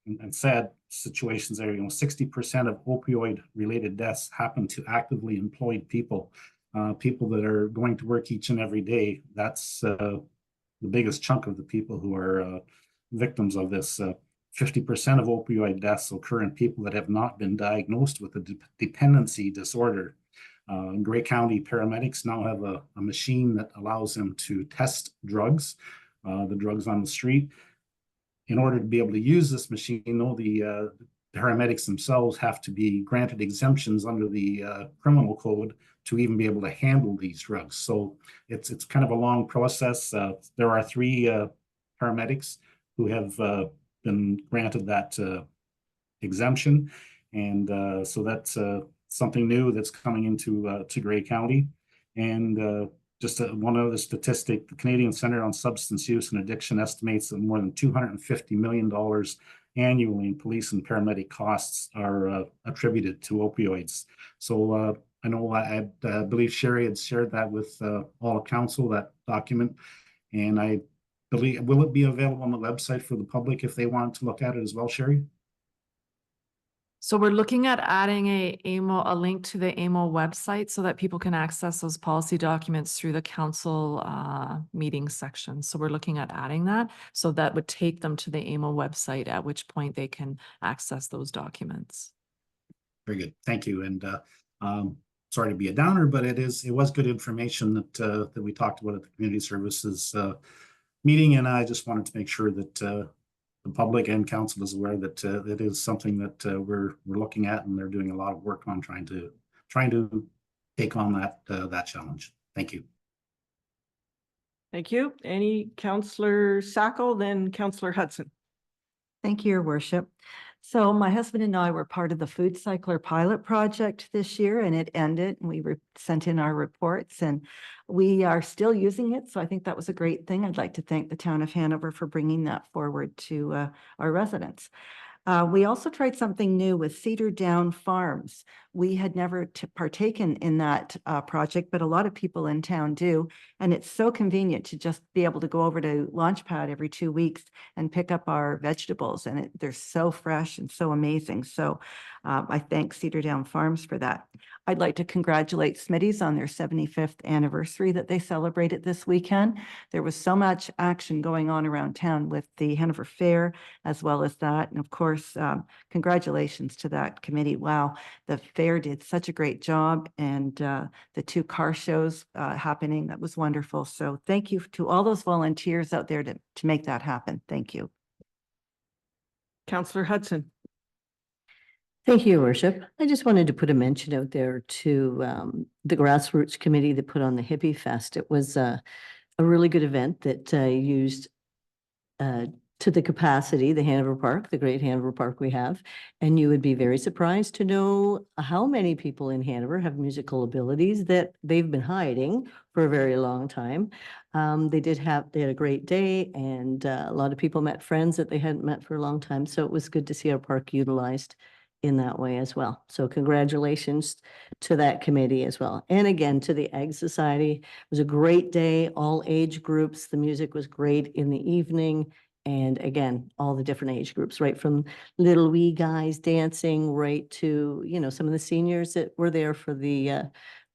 and sad situations there, 60% of opioid related deaths happen to actively employed people, people that are going to work each and every day. That's the biggest chunk of the people who are victims of this. 50% of opioid deaths occur in people that have not been diagnosed with a dependency disorder. Grey County paramedics now have a machine that allows them to test drugs, the drugs on the street. In order to be able to use this machine, the paramedics themselves have to be granted exemptions under the criminal code to even be able to handle these drugs. So it's kind of a long process. There are 3 paramedics who have been granted that exemption, and so that's something new that's coming into to Grey County. And just one other statistic: the Canadian Centre on Substance Use and Addiction estimates that more than $250 million annually in police and paramedic costs are attributed to opioids. So I know I believe Sherry had shared that with all of council, that document, and I believe, will it be available on the website for the public if they want to look at it as well, Sherry? So we're looking at adding a link to the AMO website so that people can access those policy documents through the council meeting section. So we're looking at adding that. So that would take them to the AMO website, at which point they can access those documents. Very good. Thank you. And sorry to be a downer, but it was good information that we talked about at the community services meeting. And I just wanted to make sure that the public and council is aware that it is something that we're looking at, and they're doing a lot of work on trying to take on that challenge. Thank you. Thank you. Any Councillor Sacco, then Councillor Hudson. Thank you, Your Worship. So my husband and I were part of the Food Cycler pilot project this year, and it ended, and we sent in our reports, and we are still using it. So I think that was a great thing. I'd like to thank the town of Hanover for bringing that forward to our residents. We also tried something new with Cedar Down Farms. We had never partaken in that project, but a lot of people in town do. And it's so convenient to just be able to go over to Launchpad every 2 weeks and pick up our vegetables. And they're so fresh and so amazing. So I thank Cedar Down Farms for that. I'd like to congratulate Smitty's on their 75th anniversary that they celebrated this weekend. There was so much action going on around town with the Hanover Fair as well as that. And of course, congratulations to that committee. Wow, the fair did such a great job, and the 2 car shows happening, that was wonderful. So thank you to all those volunteers out there to make that happen. Thank you. Councillor Hudson. Thank you, Your Worship. I just wanted to put a mention out there to the grassroots committee that put on the Hippie Fest. It was a really good event that used to the capacity, the Hanover Park, the great Hanover Park we have. And you would be very surprised to know how many people in Hanover have musical abilities that they've been hiding for a very long time. They had a great day, and a lot of people met friends that they hadn't met for a long time. So it was good to see our park utilized in that way as well. So congratulations to that committee as well. And again, to the Ag Society. It was a great day, all age groups. The music was great in the evening. And again, all the different age groups, right from little wee guys dancing right to, some of the seniors that were there for the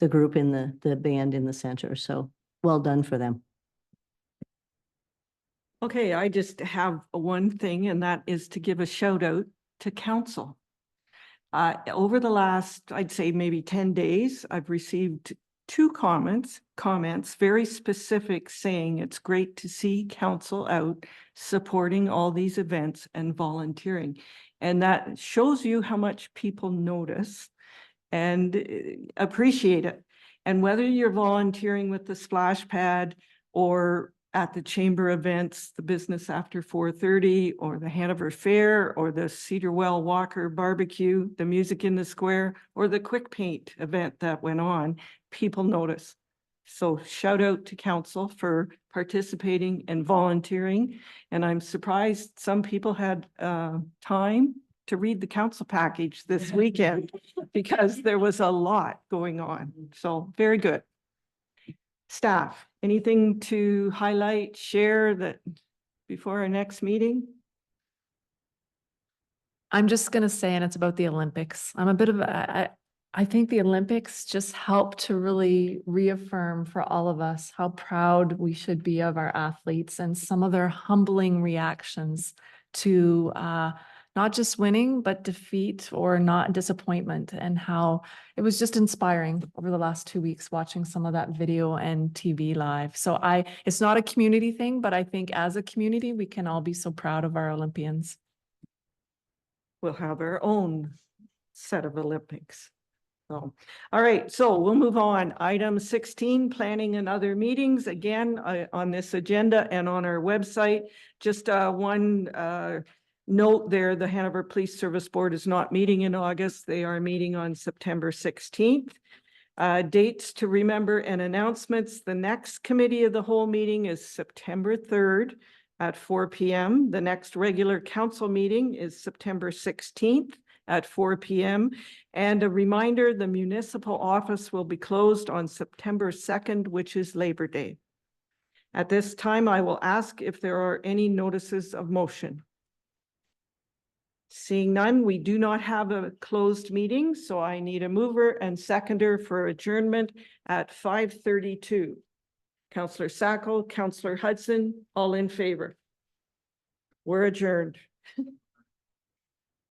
group in the band in the center. So well done for them. Okay, I just have one thing, and that is to give a shout out to council. Over the last, I'd say maybe 10 days, I've received two comments, very specific, saying it's great to see council out supporting all these events and volunteering. And that shows you how much people notice and appreciate it. And whether you're volunteering with the splash pad or at the chamber events, the business after 4:30, or the Hanover Fair, or the Cedar Well Walker barbecue, the music in the square, or the quick paint event that went on, people notice. So shout out to council for participating and volunteering. And I'm surprised some people had time to read the council package this weekend because there was a lot going on. So very good. Staff, anything to highlight, share that before our next meeting? I'm just gonna say, and it's about the Olympics. I'm a bit of I think the Olympics just help to really reaffirm for all of us how proud we should be of our athletes and some of their humbling reactions to not just winning, but defeat or not disappointment, and how it was just inspiring over the last 2 weeks watching some of that video and TV live. So it's not a community thing, but I think as a community, we can all be so proud of our Olympians. We'll have our own set of Olympics. So, all right, so we'll move on. Item 16, planning and other meetings, again, on this agenda and on our website. Just one note there, the Hanover Police Service Board is not meeting in August. They are meeting on September 16th. Dates to remember and announcements. The next committee of the whole meeting is September 3rd at 4 p.m. The next regular council meeting is September 16th at 4 p.m. And a reminder, the municipal office will be closed on September 2nd, which is Labor Day. At this time, I will ask if there are any notices of motion. Seeing none, we do not have a closed meeting, so I need a mover and seconder for adjournment at 5:32. Councillor Sacco, Councillor Hudson, all in favor. We're adjourned.